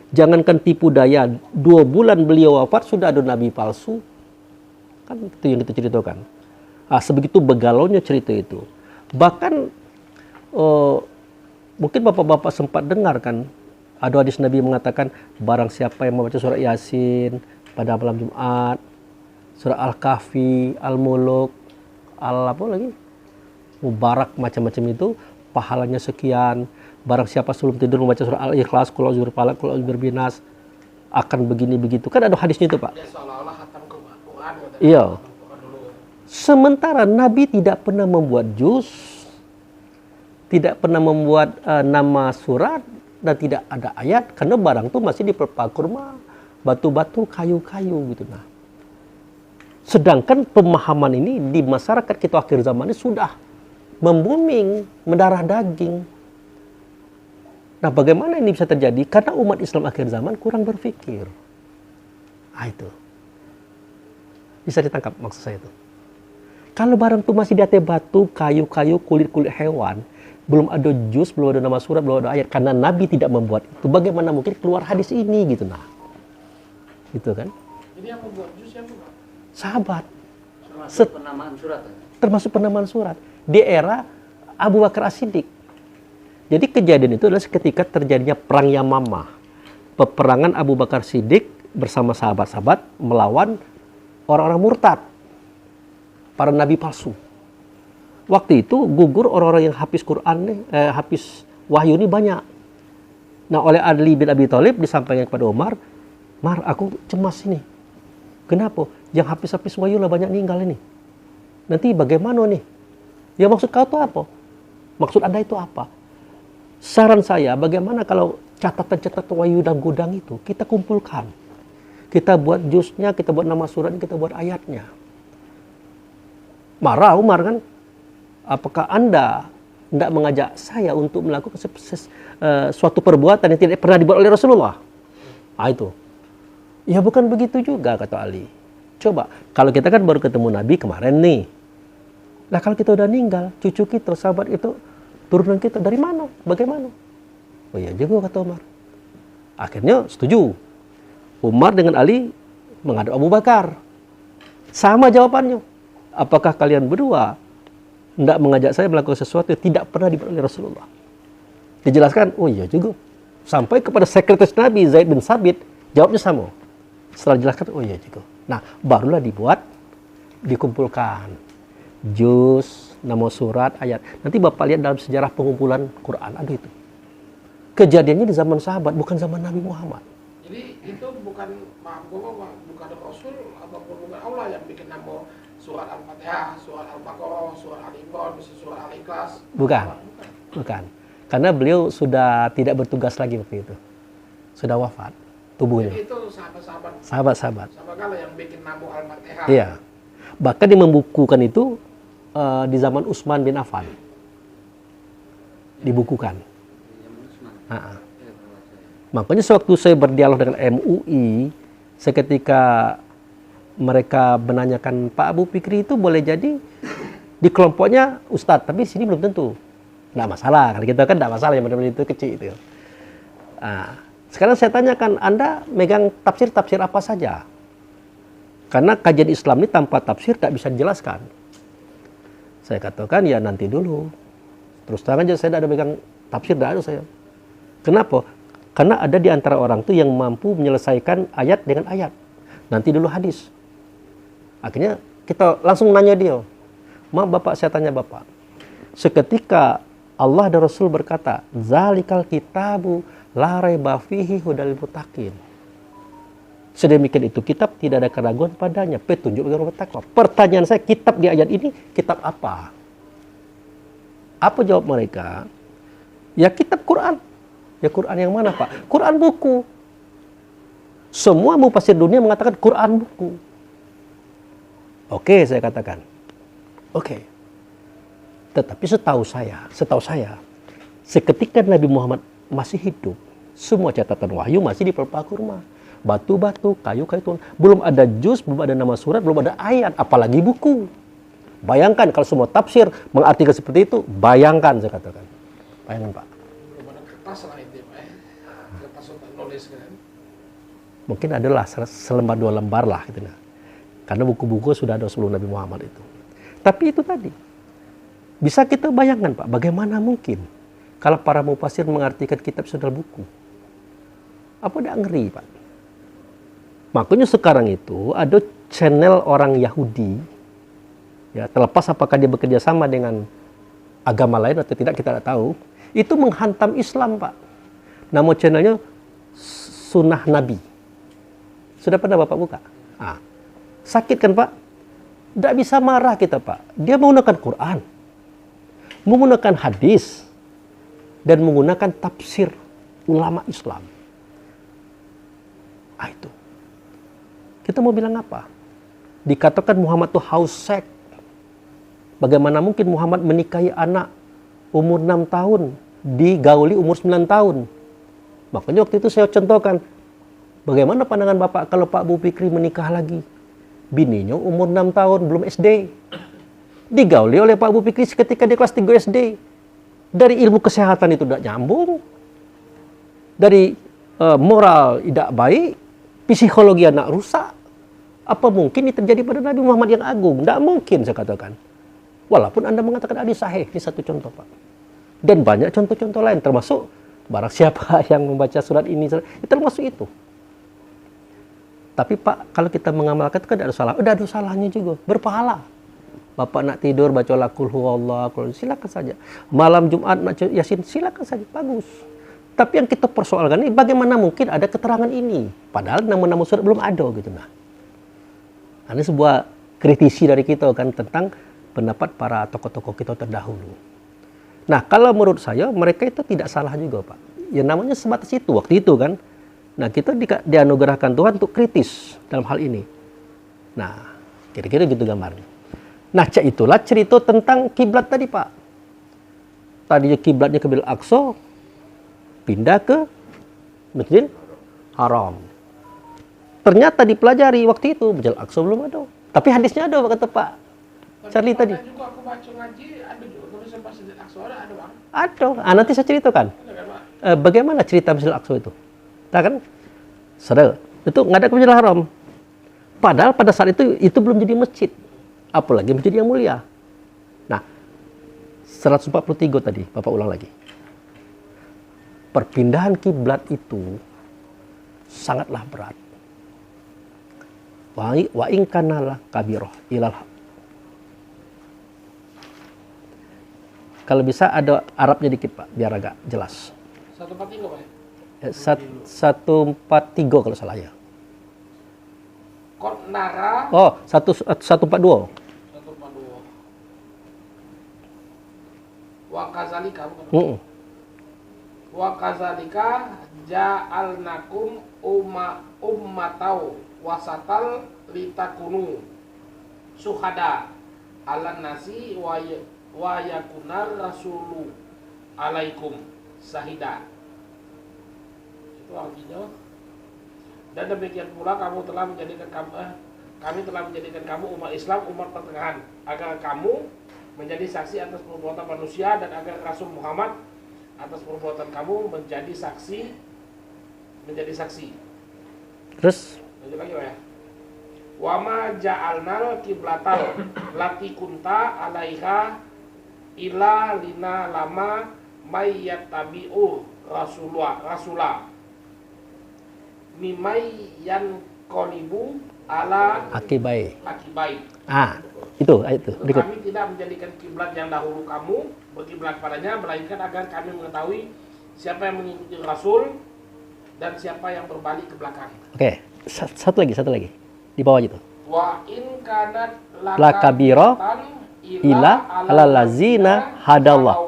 Jangankan tipu daya, 2 bulan beliau wafat sudah ada Nabi palsu. Kan itu yang kita ceritakan. Sebegitu begalaunya cerita itu. Bahkan mungkin bapak-bapak sempat dengar kan, ada hadis Nabi mengatakan barang siapa yang membaca surat Yasin pada malam Jumat, surat Al-Kahfi, Al-Muluk, apa lagi? Mubarak macam-macam itu, pahalanya sekian. Barang siapa sebelum tidur membaca surah Al-Ikhlas, Qul a'udzu birabbil falaq, Qul a'udzu birabbin nas, akan begini begitu. Kan ada hadisnya itu, Pak. Seolah-olah khatam Quran. Iya. Sementara Nabi tidak pernah membuat juz, tidak pernah membuat nama surat, dan tidak ada ayat, karena barang itu masih diperpa kurma, batu-batu, kayu-kayu gitu. Nah, sedangkan pemahaman ini di masyarakat kita akhir zaman ini sudah membooming, mendarah daging. Nah, bagaimana ini bisa terjadi? Karena umat Islam akhir zaman kurang berpikir. Itu. Bisa ditangkap maksud saya itu. Kalau barang itu masih di atas batu, kayu-kayu, kulit-kulit hewan, belum ada juz, belum ada nama surat, belum ada ayat, karena Nabi tidak membuat itu, bagaimana mungkin keluar hadis ini gitu nah. Gitu kan? Jadi yang membuat juz yang bukan? Sahabat. Termasuk penamaan surat. Termasuk penamaan surat. Di era Abu Bakar As-Siddiq. Jadi kejadian itu adalah ketika terjadinya perang Yamamah. Peperangan Abu Bakar Siddiq bersama sahabat-sahabat melawan orang-orang murtad. Para nabi palsu. Waktu itu gugur orang-orang yang hafiz Quran, hafiz wahyu ini banyak. Nah, oleh Ali bin Abi Thalib disampaikan kepada Umar, Mar, aku cemas ini. Kenapa? Yang hafiz-hafiz wahyu lah banyak meninggal ini. Nanti bagaimana nih? Ya maksud kau itu apa? Maksud Anda itu apa? Saran saya, bagaimana kalau catatan-catatan wahyu dan gudang itu kita kumpulkan. Kita buat jusnya, kita buat nama suratnya, kita buat ayatnya. Marah Umar kan? Apakah Anda tidak mengajak saya untuk melakukan suatu perbuatan yang tidak pernah dibuat oleh Rasulullah? Itu. Ya bukan begitu juga, kata Ali. Coba, kalau kita kan baru ketemu Nabi kemarin nih. Nah kalau kita udah meninggal, cucu kita, sahabat itu, turunan kita dari mana? Bagaimana? Oh iya juga, kata Umar. Akhirnya setuju. Umar dengan Ali menghadap Abu Bakar. Sama jawabannya. Apakah kalian berdua tidak mengajak saya melakukan sesuatu yang tidak pernah dibuat oleh Rasulullah? Dijelaskan, oh iya juga. Sampai kepada sekretaris Nabi, Zaid bin Sabit, jawabnya sama. Setelah dijelaskan, oh iya juga. Nah, barulah dikumpulkan. Juz, nama surat, ayat. Nanti Bapak lihat dalam sejarah pengumpulan Quran, ada itu. Kejadiannya di zaman sahabat, bukan zaman Nabi Muhammad. Jadi itu bukan bukan Rasul ataupun bukan Allah yang bikin nama surat Al-Fatihah, surat Al-Baqarah, surat Al-Imran, surat Al-Ikhlas. Bukan. Karena beliau sudah tidak bertugas lagi waktu itu. Sudah wafat tubuhnya. Jadi itu sahabat-sahabat. Sahabat-sahabat. Sahabat yang bikin nama Al-Fatihah. Iya. Bahkan dia membukukan itu di zaman Utsman bin Affan. Dibukukan. Makanya sewaktu saya berdialog dengan MUI, seketika mereka menanyakan Pak Abu Fikri itu boleh jadi di kelompoknya Ustadz, tapi di sini belum tentu. Nggak masalah, kalau kita kan nggak masalah yang benar-benar itu kecil itu. Sekarang saya tanyakan, Anda megang tafsir-tafsir apa saja? Karena kajian Islam ini tanpa tafsir tak bisa dijelaskan. Saya katakan ya nanti dulu. Terus terang aja saya tidak ada megang tafsir, tidak ada saya. Kenapa? Karena ada di antara orang itu yang mampu menyelesaikan ayat dengan ayat. Nanti dulu hadis. Akhirnya kita langsung nanya dia. Maaf Bapak, saya tanya Bapak. Seketika Allah dan Rasul berkata, Zalikal kitabu la raiba fihi hudal muttaqin. Sedemikian itu kitab tidak ada keraguan padanya, petunjuk bagi orang bertakwa. Pertanyaan saya, kitab di ayat ini kitab apa? Apa jawab mereka? Ya kitab Quran. Ya Quran yang mana Pak? Quran buku. Semua mufassir dunia mengatakan Quran buku. Oke, saya katakan. Oke. Tetapi setahu saya, seketika Nabi Muhammad masih hidup, semua catatan wahyu masih di pelepah kurma. Batu-batu, kayu-kayu, belum ada juz, belum ada nama surat, belum ada ayat, apalagi buku. Bayangkan kalau semua tafsir mengartikan seperti itu, bayangkan saya katakan. Bayangkan Pak. Belum ada kertas lah itu Pak. Kertas untuk nulis kan. Mungkin adalah selembar dua lembar lah gitu nah. Karena buku-buku sudah ada sebelum Nabi Muhammad itu. Tapi itu tadi. Bisa kita bayangkan Pak, bagaimana mungkin kalau para mufassir mengartikan kitab sudah buku? Apa tidak ngeri Pak? Makanya sekarang itu ada channel orang Yahudi, ya terlepas apakah dia bekerja sama dengan agama lain atau tidak kita tidak tahu, itu menghantam Islam Pak. Nama channelnya Sunnah Nabi. Sudah pernah Bapak buka? Sakit kan Pak? Tidak bisa marah kita Pak. Dia menggunakan Quran, menggunakan hadis, dan menggunakan tafsir ulama Islam. Itu. Kita mau bilang apa? Dikatakan Muhammad itu haus seks. Bagaimana mungkin Muhammad menikahi anak umur 6 tahun, digauli umur 9 tahun? Makanya waktu itu saya contohkan, bagaimana pandangan Bapak kalau Pak Bu Fikri menikah lagi? Bininya umur 6 tahun, belum SD. Digauli oleh Pak Bu Fikri ketika dia kelas 3 SD. Dari ilmu kesehatan itu tidak nyambung. Dari moral tidak baik, psikologi anak rusak. Apa mungkin ini terjadi pada Nabi Muhammad yang agung? Tidak mungkin, saya katakan. Walaupun Anda mengatakan hadis sahih, ini satu contoh, Pak. Dan banyak contoh-contoh lain, termasuk barang siapa yang membaca surat ini, termasuk itu. Tapi Pak, kalau kita mengamalkan itu kan ada salah. Ada salahnya juga, berpahala. Bapak nak tidur baca qul huwallah, silakan saja. Malam Jumat baca Yasin, silakan saja, bagus. Tapi yang kita persoalkan ini, bagaimana mungkin ada keterangan ini? Padahal nama-nama surat belum ada gitu. Nah, ini sebuah kritisi dari kita kan tentang pendapat para tokoh-tokoh kita terdahulu. Nah, kalau menurut saya mereka itu tidak salah juga, Pak. Ya namanya sebatas itu waktu itu kan. Nah, kita dianugerahkan Tuhan untuk kritis dalam hal ini. Nah, kira-kira gitu gambarnya. Nah, itulah cerita tentang kiblat tadi, Pak. Tadinya kiblatnya ke Masjidil Aqsa, pindah ke Masjidil Haram. Ternyata dipelajari waktu itu Masjidil Aqsa belum ada. Tapi hadisnya ada, kata Pak Charlie tadi. Juga aku baca ngaji, ada juga tulisan Masjidil Aqsa, ada Bang. Ada. Nanti saya ceritakan. Ada kan, Pak? Bagaimana cerita Masjidil Aqsa itu? Nah kan, saudara, itu nggak ada ke Masjidil Haram. Padahal pada saat itu belum jadi masjid. Apalagi masjid yang mulia. Nah, 143 tadi, Bapak ulang lagi. Perpindahan kiblat itu sangatlah berat. Wa in kana la kabirah ilal. Kalau bisa ada Arabnya dikit, Pak, biar agak jelas. 143 Pak ya? 143 kalau salah ya. Kot nara. Oh, 142. 142. Wa kazalika bukan? Wa kazalika ja'alnakum ummatau wasatal litakunu suhada ala nasi wa yakunar rasulu alaikum sahida. Itu artinya. Dan demikian pula kami telah menjadikan kamu umat Islam, umat pertengahan, agar kamu menjadi saksi atas perbuatan manusia dan agar Rasul Muhammad atas perbuatan kamu menjadi saksi. Terus lanjut lagi, Pak ya. Wa ma ja'alnal qiblatal lati kunta 'alaiha illa lina lama mayyattabi'u rasulah mimai yan qolibu ala akibai. Itu itu. Berikut. kami tidak menjadikan kiblat yang dahulu kamu berkiblat padanya, melainkan agar kami mengetahui siapa yang mengikuti Rasul dan siapa yang berbalik ke belakang. Oke, satu lagi di bawah itu. Wa in kanat lakabiro ila alalazina hadallah.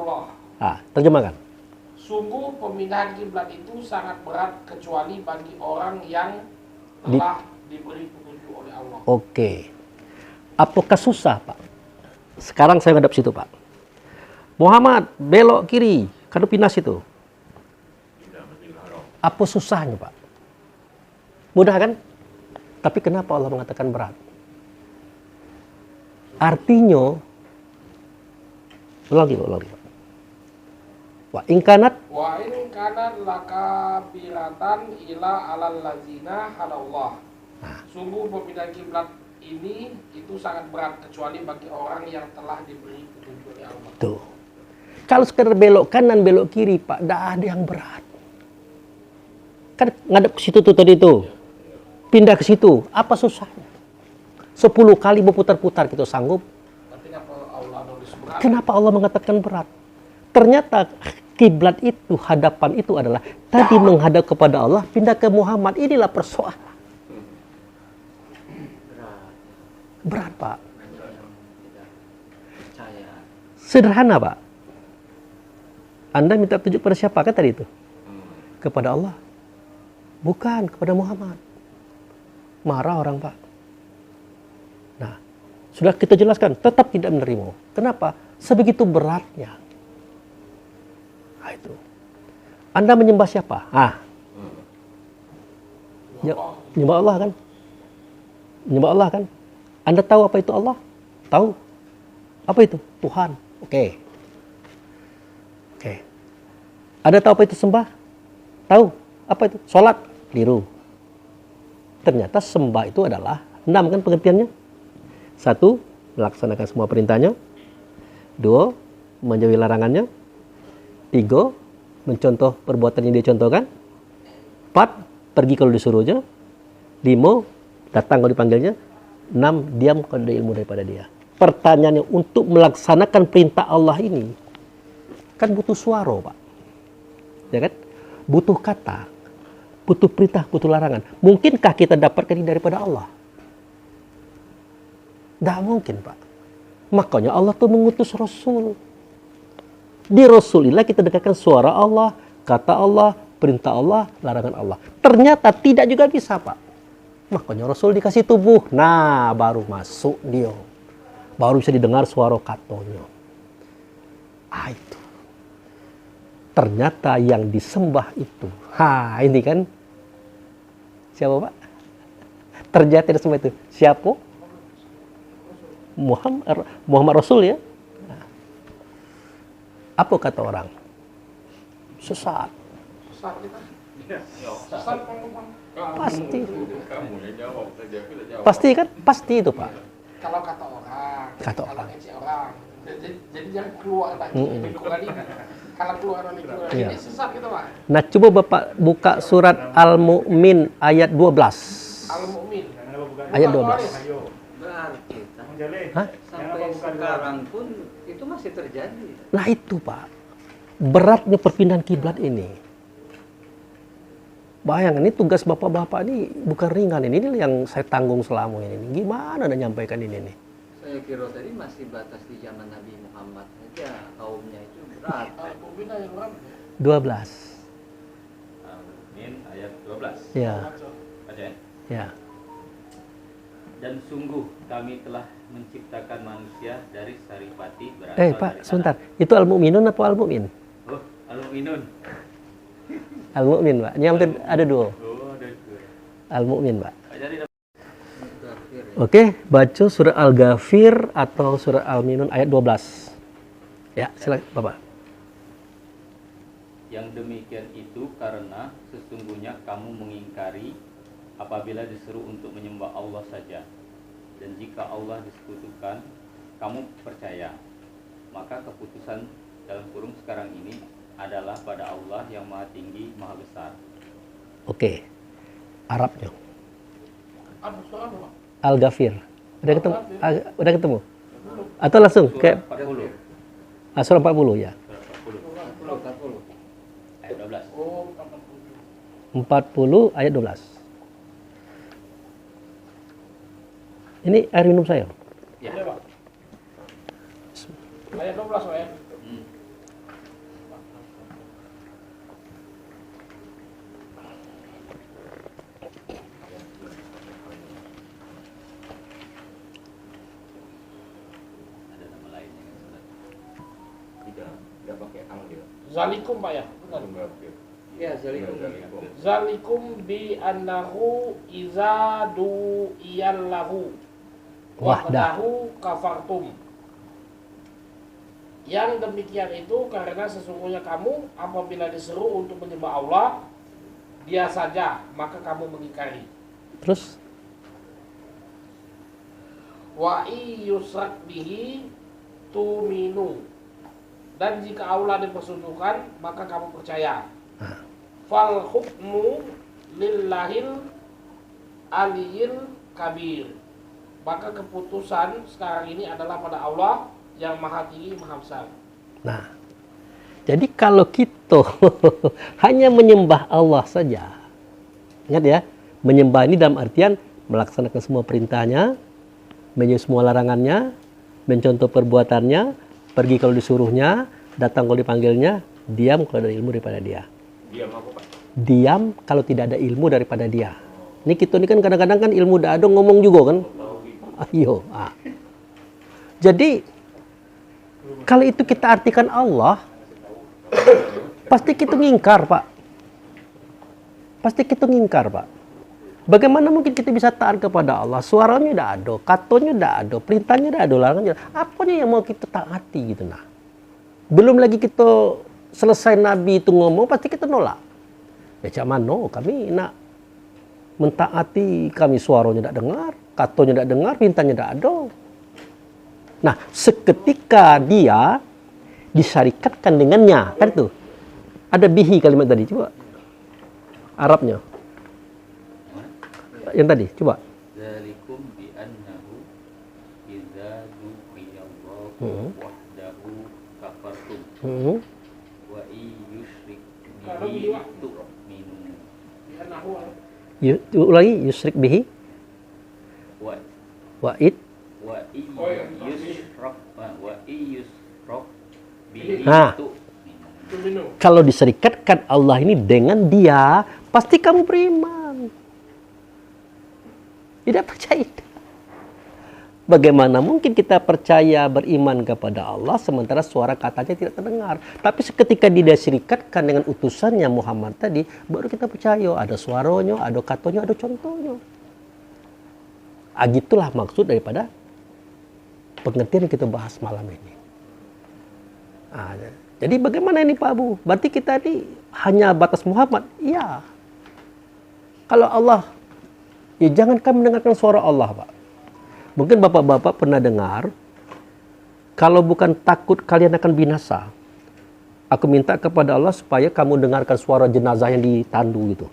Terjemahkan. Sungguh pemindahan kiblat itu sangat berat kecuali bagi orang yang telah diberi petunjuk oleh Allah. Oke. Apakah susah, Pak? Sekarang saya ngadap situ, Pak. Muhammad, belok kiri, kan pindah situ. Apa susahnya, Pak? Mudah kan? Tapi kenapa Allah mengatakan berat? Artinya, ulangi, Pak. Wa in kanat lakabiratan ila alal lazina hadallah. Sungguh pemindahan kiblat ini itu sangat berat kecuali bagi orang yang telah diberi petunjuk oleh Allah. Tuh. Kalau sekedar belok kanan, belok kiri, Pak, tidak ada yang berat. Kan ngadep ke situ tuh tadi tuh. Pindah ke situ, apa susahnya? 10 kali berputar-putar kita sanggup. Kenapa Allah mengatakan berat? Ternyata kiblat itu, hadapan itu adalah tadi menghadap kepada Allah, pindah ke Muhammad. Inilah persoalan. Berat, Pak. Sederhana, Pak. Anda minta petunjuk pada siapa kan tadi itu? Kepada Allah. Bukan kepada Muhammad. Marah orang, Pak. Nah, sudah kita jelaskan, tetap tidak menerima. Kenapa? Sebegitu beratnya. Nah, itu. Anda menyembah siapa? Menyembah Allah kan? Menyembah Allah kan? Anda tahu apa itu Allah? Tahu? Apa itu? Tuhan. Oke. Anda tahu apa itu sembah? Tahu? Apa itu? Sholat? Keliru. Ternyata sembah itu adalah 6 kan pengertiannya. 1, melaksanakan semua perintahnya. 2, menjauhi larangannya. 3, mencontoh perbuatan yang dia contohkan. 4, pergi kalau disuruhnya. 5, datang kalau dipanggilnya. 6, diam kalau ada ilmu daripada dia. Pertanyaannya, untuk melaksanakan perintah Allah ini kan butuh suara, Pak. Ya kan? Butuh kata, butuh perintah, butuh larangan. Mungkinkah kita dapatkan ini daripada Allah? Tidak mungkin, Pak. Makanya Allah tuh mengutus Rasul. Di Rasul inilah kita dekatkan suara Allah, kata Allah, perintah Allah, larangan Allah. Ternyata tidak juga bisa, Pak. Makanya Rasul dikasih tubuh. Nah, baru masuk dia. Baru bisa didengar suara katanya. Itu. Ternyata yang disembah itu. Ini kan. Siapa, Pak? Ternyata yang disembah itu. Siapa? Muhammad Rasul ya. Apa kata orang? Sesat. Sesat kita. Sesat. Pasti. Pasti kan? Pasti itu, Pak. Kalau kata orang. Kata kalau orang. orang. Jadi jangan keluar lagi. Lingkungan ini. Kalau keluar dari lingkungan ini sesat gitu, Pak. Nah, coba Bapak buka surat Al-Mu'min ayat 12. Al-Mu'min. Ayat 12. Berarti Hah? sampai sekarang pun itu masih terjadi. Nah itu, Pak. Beratnya perpindahan kiblat ini. Bayangkan, ini tugas bapak-bapak ini bukan ringan ini. Ini yang saya tanggung selama ini. Gimana anda nyampaikan ini nih? Saya kira tadi masih batas di zaman Nabi Muhammad saja kaumnya itu berat. Al-Mu'min ayat berapa? 12. Al-Mu'min ayat 12. Ya. Baca ya. Ya. Dan sungguh kami telah menciptakan manusia dari saripati berasal Pak, dari sebentar. Itu Al-Mu'minun apa Al-Mu'min? tanah. Oh, Al-Mu'minun. Al-Mu'min, Pak. Ini ada 2. Oh, ada dua. Al-Mu'min, Pak. Jadi Oke, baca surat Al-Ghafir atau surat Al-Minun ayat 12. Ya, silakan Bapak. yang demikian itu karena sesungguhnya kamu mengingkari apabila disuruh untuk menyembah Allah saja. Dan jika Allah disekutukan, kamu percaya. Maka keputusan dalam kurung sekarang ini adalah pada Allah yang Maha Tinggi, Maha Besar. Oke. Arabnya. Apa surah apa? Al-Ghafir. Udah ketemu? Udah ketemu? Atau langsung kayak 40. surah 40 ya. Surah 40. Ayat 12. Oh, 40 ayat 12. Ini air minum saya. Ya. Pak. Ayat 12, Pak ya. Ada nama lainnya kan, Ustaz? Tidak pakai al dia. Zalikum, Pak ya. Benar. Ya, zalikum. Zalikum bi annahu iza du'iyallahu wahdahu kafartum. Yang demikian itu karena sesungguhnya kamu apabila diseru untuk menyembah Allah dia saja, maka kamu mengingkari. Terus Wa yusrak bihi tuminu. Dan jika Allah dipersekutukan, maka kamu percaya. Fal hukmu lillahil aliyil kabir. Maka keputusan sekarang ini adalah pada Allah yang Maha Tinggi, Maha Besar. nah, jadi kalau kita hanya menyembah Allah saja, ingat ya, menyembah ini dalam artian melaksanakan semua perintahnya, menjauhi semua larangannya, mencontoh perbuatannya, pergi kalau disuruhnya, datang kalau dipanggilnya, diam kalau ada ilmu daripada dia. Diam apa Pak? Diam kalau tidak ada ilmu daripada dia. Ini kita ini kan kadang-kadang kan ilmu dah ada ngomong juga kan. Ayo. Jadi kalau itu kita artikan Allah, pasti kita ngingkar, Pak. Pasti kita ngingkar, Pak. Bagaimana mungkin kita bisa taat kepada Allah? Suaranya udah ada, katonya udah ada, perintahnya udah ada, larangannya. Apanya yang mau kita taati gitu nah. Belum lagi kita selesai Nabi itu ngomong, pasti kita nolak. Ya cak mano, kami nak mentaati, kami suaranya tidak dengar, katonya tidak dengar, perintahnya tidak ada. Nah, seketika dia disyarikatkan dengannya, kan itu. Ada bihi kalimat tadi, coba. Arabnya. Yang tadi, coba. Dzalikum bi annahu idza du'iyallahu wahdahu kafartum wa yusyrik bihi tu'minu. Ulangi, yusyrik bihi Wa wa'id. wa yusrak bihi Nah. tu'minu. Kalau diserikatkan Allah ini dengan dia, pasti kamu beriman. Tidak percaya. Bagaimana mungkin kita percaya beriman kepada Allah sementara suara katanya tidak terdengar. Tapi seketika dia diserikatkan dengan utusannya Muhammad tadi, baru kita percaya ada suaranya, ada katanya, ada contohnya. Gitulah maksud daripada pengertian yang kita bahas malam ini. Jadi bagaimana ini Pak Abu? Berarti kita ini hanya batas Muhammad? Iya. Kalau Allah, ya jangankan mendengarkan suara Allah Pak. Mungkin bapak-bapak pernah dengar, kalau bukan takut kalian akan binasa, aku minta kepada Allah supaya kamu dengarkan suara jenazah yang ditandu gitu.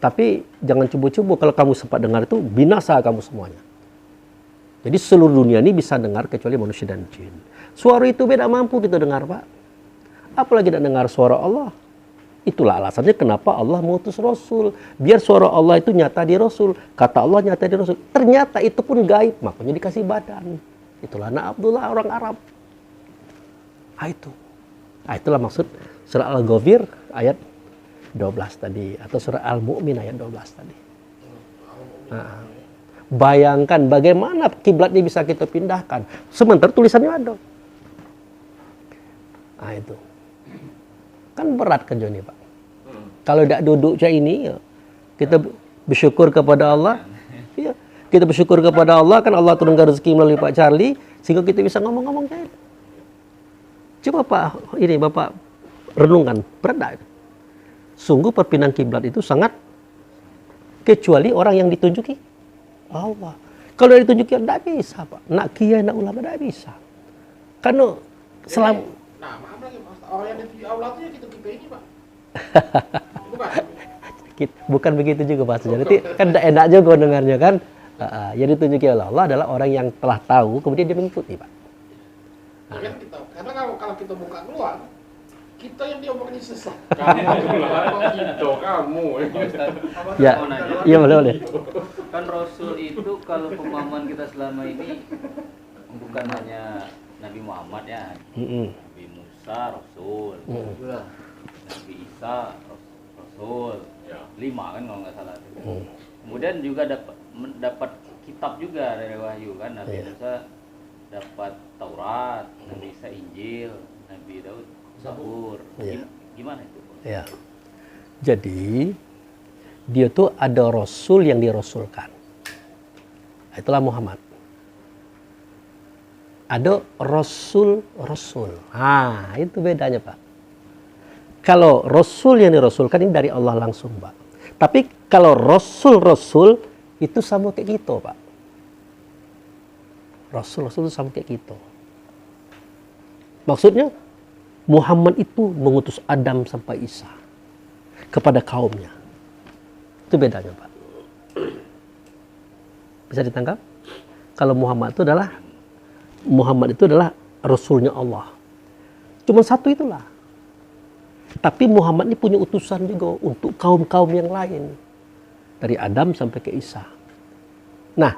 Tapi jangan cubu-cubu, kalau kamu sempat dengar itu, binasa kamu semuanya. Jadi seluruh dunia ini bisa dengar kecuali manusia dan jin. Suara itu beda mampu kita dengar Pak. Apalagi tidak dengar suara Allah. Itulah alasannya kenapa Allah mengutus Rasul. Biar suara Allah itu nyata di Rasul. Kata Allah nyata di Rasul. Ternyata itu pun gaib. Makanya dikasih badan. Itulah anak Abdullah orang Arab. Itulah maksud surah Al-Ghafir ayat 12 tadi. Atau surah Al-Mu'min ayat 12 tadi. Bayangkan bagaimana kiblatnya bisa kita pindahkan. Sementara tulisannya ada. Itu. Kan berat kerja ini Pak. Kalau tidak duduk macam ini, kita bersyukur kepada Allah. Ya, kita bersyukur kepada Allah, kan Allah turunkan rezeki melalui Pak Charlie, sehingga kita bisa ngomong-ngomong kayak itu. Coba Pak, ini Bapak renungkan, berat tak? Sungguh perpindahan kiblat itu sangat, kecuali orang yang ditunjuki Allah. Kalau ditunjuki Allah, tidak bisa Pak. Nak kiai, nak ulama, tidak bisa. Karena selama... Nah, maaf lagi Mas, orang yang ditunjuk Allah itu ya kita ini Pak. Bukan. Bukan begitu juga Pak. Jadi kan tidak enak juga dengarnya kan. Yang ditunjuki oleh Allah adalah orang yang telah tahu, kemudian dia mengikuti Pak. Ya kan kita, karena kalau kita buka keluar, kita yang diomongin sesat. Kamu. Ya, iya boleh. Kan Rasul itu kalau pemahaman kita selama ini bukan hanya Nabi Muhammad ya. Nabi Musa Rasul. Nabi Isa Rasul. 5 kan kalau nggak salah. Kemudian juga dapat kitab juga dari wahyu kan. Nabi Musa dapat Taurat, Nabi Isa Injil, Nabi Daud Zabur. Gimana itu? Ya. Jadi dia tuh ada rasul yang dirasulkan. Itulah Muhammad. Ada rasul. Itu bedanya Pak. Kalau rasul yang dirasulkan ini dari Allah langsung Pak. Tapi kalau rasul itu sama kayak gitu Pak. Rasul itu sama kayak gitu. Maksudnya Muhammad itu mengutus Adam sampai Isa kepada kaumnya. Itu bedanya Pak. Bisa ditangkap? Kalau Muhammad itu adalah Rasulnya Allah. Cuma satu itulah. Tapi Muhammad ini punya utusan juga untuk kaum-kaum yang lain. Dari Adam sampai ke Isa. Nah,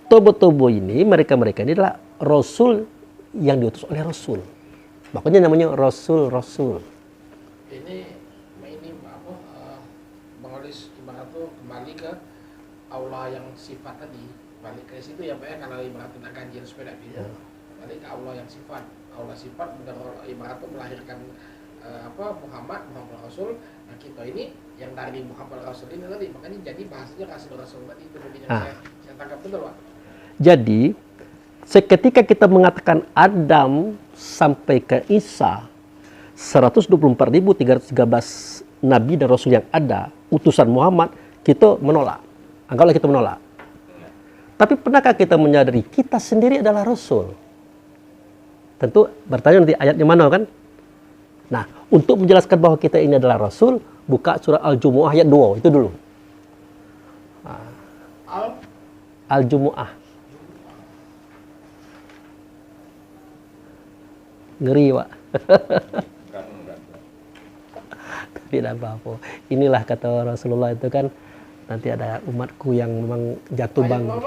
tobo-tobo ini, mereka-mereka ini adalah Rasul yang diutus oleh Rasul. Makanya namanya Rasul. Ini apa? Mengolis ibarat itu kembali ke Allah yang sifat tadi. Balik ke situ ya Pak ya, kalau ibarat tentang ganjil sepeda gitu. Balik ke Allah yang sifat. Allah sifat benar ibarat itu melahirkan Muhammad Rasul. Nah, kita ini yang dari Muhammad Rasul ini tadi, makanya jadi bahasanya Rasul tadi itu mungkin yang saya tangkap betul, Pak. Jadi seketika kita mengatakan Adam sampai ke Isa, 124.313 nabi dan rasul yang ada, utusan Muhammad, kita menolak. Anggaplah kita menolak. Tapi pernahkah kita menyadari kita sendiri adalah rasul? Tentu bertanya nanti ayatnya mana kan? Nah, untuk menjelaskan bahwa kita ini adalah rasul, buka surah Al-Jumu'ah ayat 2, itu dulu. Al-Jumu'ah. Ngeri, Pak. Tidak apa-apa. Inilah kata Rasulullah itu kan, nanti ada umatku yang memang jatuh bangun.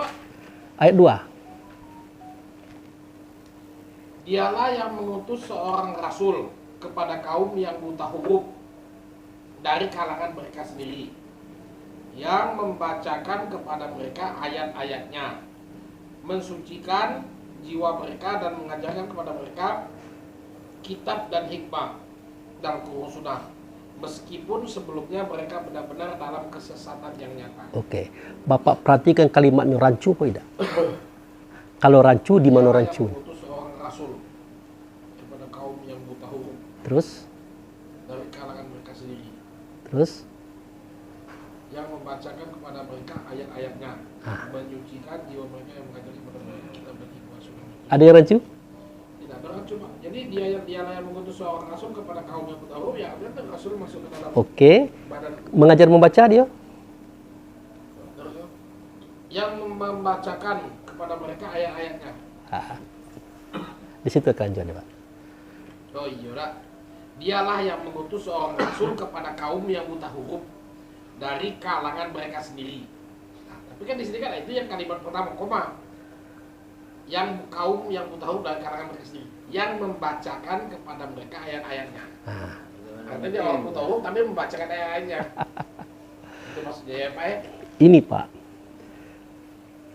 Ayat 2. Dialah yang mengutus seorang rasul kepada kaum yang buta huruf dari kalangan mereka sendiri, yang membacakan kepada mereka ayat-ayatnya, mensucikan jiwa mereka dan mengajarkan kepada mereka kitab dan hikmah dan Sunnah, meskipun sebelumnya mereka benar-benar dalam kesesatan yang nyata. Oke, Bapak perhatikan kalimatnya rancu apa tidak? Kalau rancu, di mana rancu? Yang mengutus seorang rasul kepada kaum yang buta huruf. Terus? Dari kalangan mereka sendiri. Terus? Yang membacakan kepada mereka ayat-ayatnya, menyucikan jiwa mereka, yang mengajarkan kepada mereka kitab dan hikmah Sunnah. Ada yang rancu? Tidak ada rancu, Pak. Jadi dialah yang mengutus seorang rasul kepada kaum yang buta huruf, ya berarti rasul masuk ke dalam Oke. badan. Mengajar membaca dia? Yang membacakan kepada mereka ayat-ayatnya. Di situ kerancuan, Pak. Oh iya, Pak. Dialah yang mengutus seorang rasul kepada kaum yang buta huruf dari kalangan mereka sendiri. Nah, tapi kan di sini kan itu yang kalimat pertama, koma. Yang kaum yang buta huruf dari kalangan mereka sendiri, yang membacakan kepada mereka ayat-ayatnya. Artinya dia orang buta huruf tapi membacakan ayat-ayatnya. Itu maksudnya ya, Pak. Ini, Pak.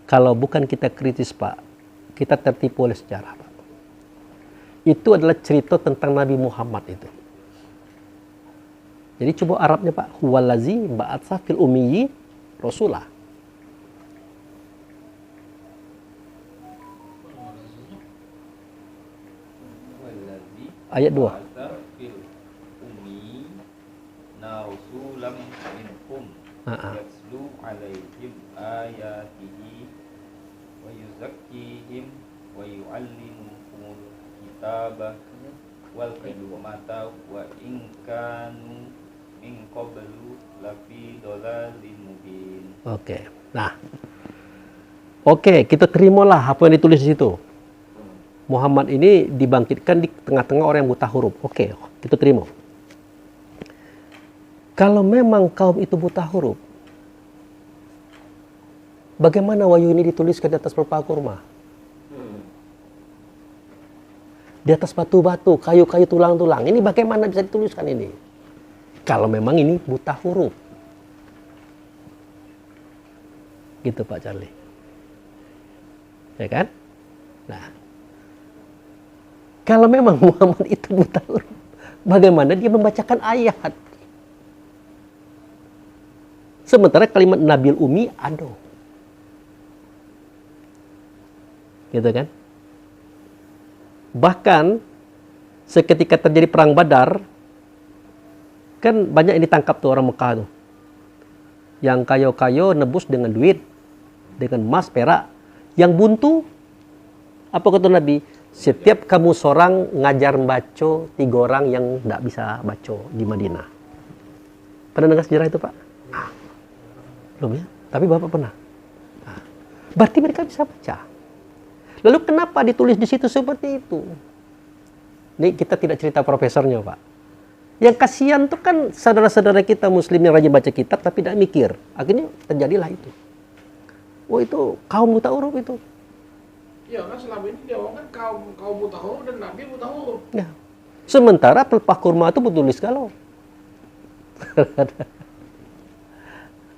Kalau bukan kita kritis, Pak, kita tertipu oleh sejarah, Pak. Itu adalah cerita tentang Nabi Muhammad itu. Jadi coba Arabnya, Pak. Huwallazi ba'atsa fil ummiyi rasulah. Ayat 2. Yatslu alaihim ayatihi wa yuzakkihim wa yu'allimuhumul kitaba wal hikmata wa in kanu min qablu lafi dhalalin mubin. Oke. Nah. Oke, kita terimalah apa yang ditulis di situ. Muhammad ini dibangkitkan di tengah-tengah orang yang buta huruf. Oke, kita terima. Kalau memang kaum itu buta huruf, bagaimana wahyu ini dituliskan di atas pelepah kurma? Di atas batu-batu, kayu-kayu, tulang-tulang. Ini bagaimana bisa dituliskan ini? Kalau memang ini buta huruf. Gitu, Pak Charlie. Ya kan? Nah, kalau memang Muhammad itu buta huruf, bagaimana dia membacakan ayat? Sementara kalimat Nabil Umi ada. Gitu kan? Bahkan seketika terjadi perang Badar, kan banyak yang ditangkap tuh orang Mekah tuh. Yang kayo-kayo nebus dengan duit, dengan emas, perak. Yang buntu, apa kata Nabi? Setiap kamu seorang ngajar baca 3 orang yang tidak bisa baca di Madinah. Pernah dengar sejarah itu, Pak? Belum ya? Tapi Bapak pernah. Nah, berarti mereka bisa baca. Lalu kenapa ditulis di situ seperti itu? Ini kita tidak cerita profesornya, Pak. Yang kasihan tuh kan saudara-saudara kita muslim yang rajin baca kitab tapi tidak mikir. Akhirnya terjadilah itu. Oh, itu kaum buta huruf itu. Iya kan selama ini dia kan kaum buta huruf dan Nabi buta huruf. Ya. Sementara pelepah kurma itu bertulis galau.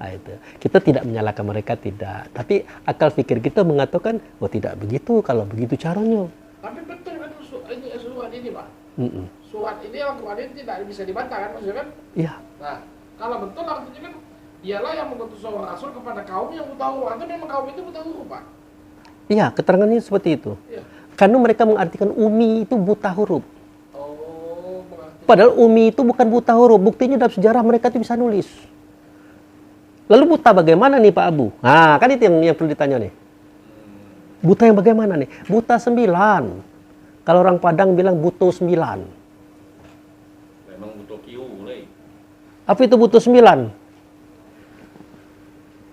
Nah, itu. Kita tidak menyalahkan mereka, tidak. Tapi akal pikir kita mengatakan, oh tidak begitu, kalau begitu caranya. Tapi betul kan ini surat ini, Pak. Mm-mm. Surat ini Al-Quran ini tidak bisa dibantah kan, maksudnya kan? Iya. Nah, kalau betul artinya kan dialah yang mengutus seorang rasul kepada kaum yang buta huruf. Atau memang kaum itu buta huruf, Pak? Iya, keterangannya seperti itu. Iya. Karena mereka mengartikan umi itu buta huruf. Oh, berarti. Padahal umi itu bukan buta huruf. Buktinya dalam sejarah mereka itu bisa nulis. Lalu buta bagaimana nih Pak Abu? Nah, kan itu yang perlu ditanya nih. Buta yang bagaimana nih? Buta 9. Kalau orang Padang bilang buto 9. Memang butuh kiu mulai. Apa itu buto 9?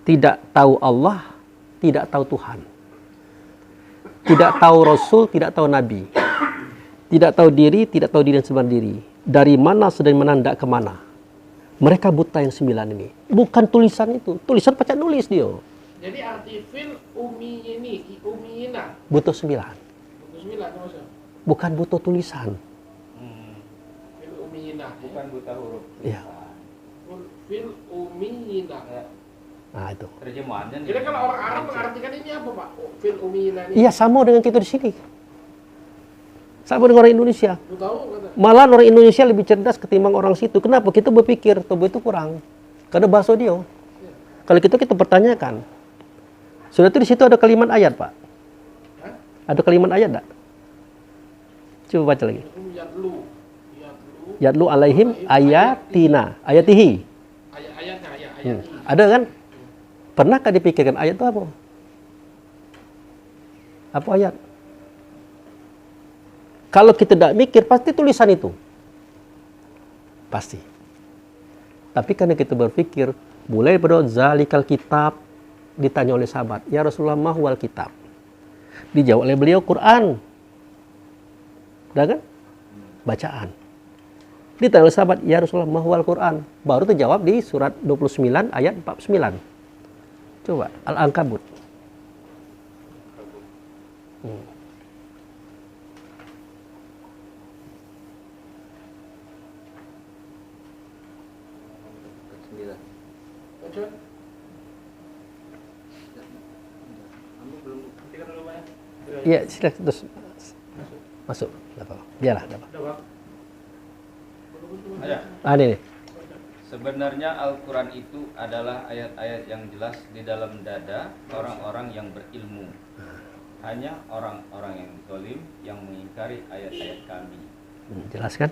Tidak tahu Allah, tidak tahu Tuhan. Tidak tahu Rasul, tidak tahu Nabi. Tidak tahu diri, tidak tahu diri dan sebenarnya diri. Dari mana sedang menandak kemana. Mereka buta yang 9 ini. Bukan tulisan itu. Tulisan pacak nulis dia. Jadi arti fil umi ini, umina. Buto 9. Butuh 9 itu maksudnya. Bukan buto tulisan. Fil umina. Bukan buta huruf. Iya. Fil umina. Nah itu. Terjemahannya nih. Jadi kalau orang Arab mengartikan ini apa, Pak? Fil umina ini. Iya sama dengan kita di sini. Sama dengan orang Indonesia. Lu tahu kata? Malah orang Indonesia lebih cerdas ketimbang orang situ. Kenapa? Kita berpikir tobo itu kurang. Karena bahasa dia. Kalau kita pertanyakan. Sudah itu di situ ada kalimat ayat, Pak. Hah? Ada kalimat ayat enggak? Coba baca lagi. Yadlu. Yadlu alaihim ayatina. Ayatihi. Ayat-ayatnya, ayat-ayat. Ada kan? Pernahkah dipikirkan ayat itu apa? Apa ayat? Kalau kita tidak mikir, pasti tulisan itu. Pasti. Tapi karena kita berpikir, mulai pada zalikal kitab, ditanya oleh sahabat, ya Rasulullah mahwal kitab. Dijawab oleh beliau Quran. Udah kan? Bacaan. Ditanya oleh sahabat, ya Rasulullah mahwal Quran. Baru terjawab di surat 29 ayat 49. Coba, Al-Ankabut. Baca. Kamu belum Iya, silakan terus masuk. Biarlah, dapat. Ada. Ini nih. Sebenarnya Al-Quran itu adalah ayat-ayat yang jelas di dalam dada orang-orang yang berilmu. Hanya orang-orang yang zalim yang mengingkari ayat-ayat kami. Jelaskan.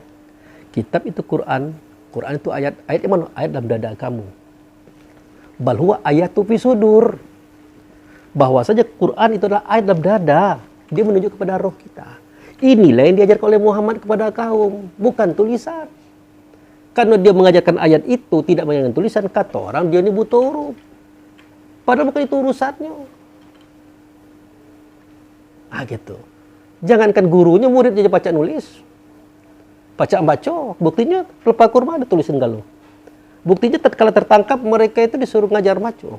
Kitab itu Quran. Quran itu ayat yang mana? Ayat dalam dada kamu. Bal huwa ayatu fi sudur. Bahwa saja Quran itu adalah ayat dalam dada. Dia menunjuk kepada roh kita. Inilah yang diajarkan oleh Muhammad kepada kaum, bukan tulisan. Karena dia mengajarkan ayat itu tidak mengajarkan tulisan, kata orang dia ini buta huruf. Padahal bukan itu urusannya. Gitu. Jangankan gurunya, muridnya aja baca nulis. Baca baca, buktinya lepas kurma ada tulisan galuh. Buktinya tatkala tertangkap mereka itu disuruh ngajar maco.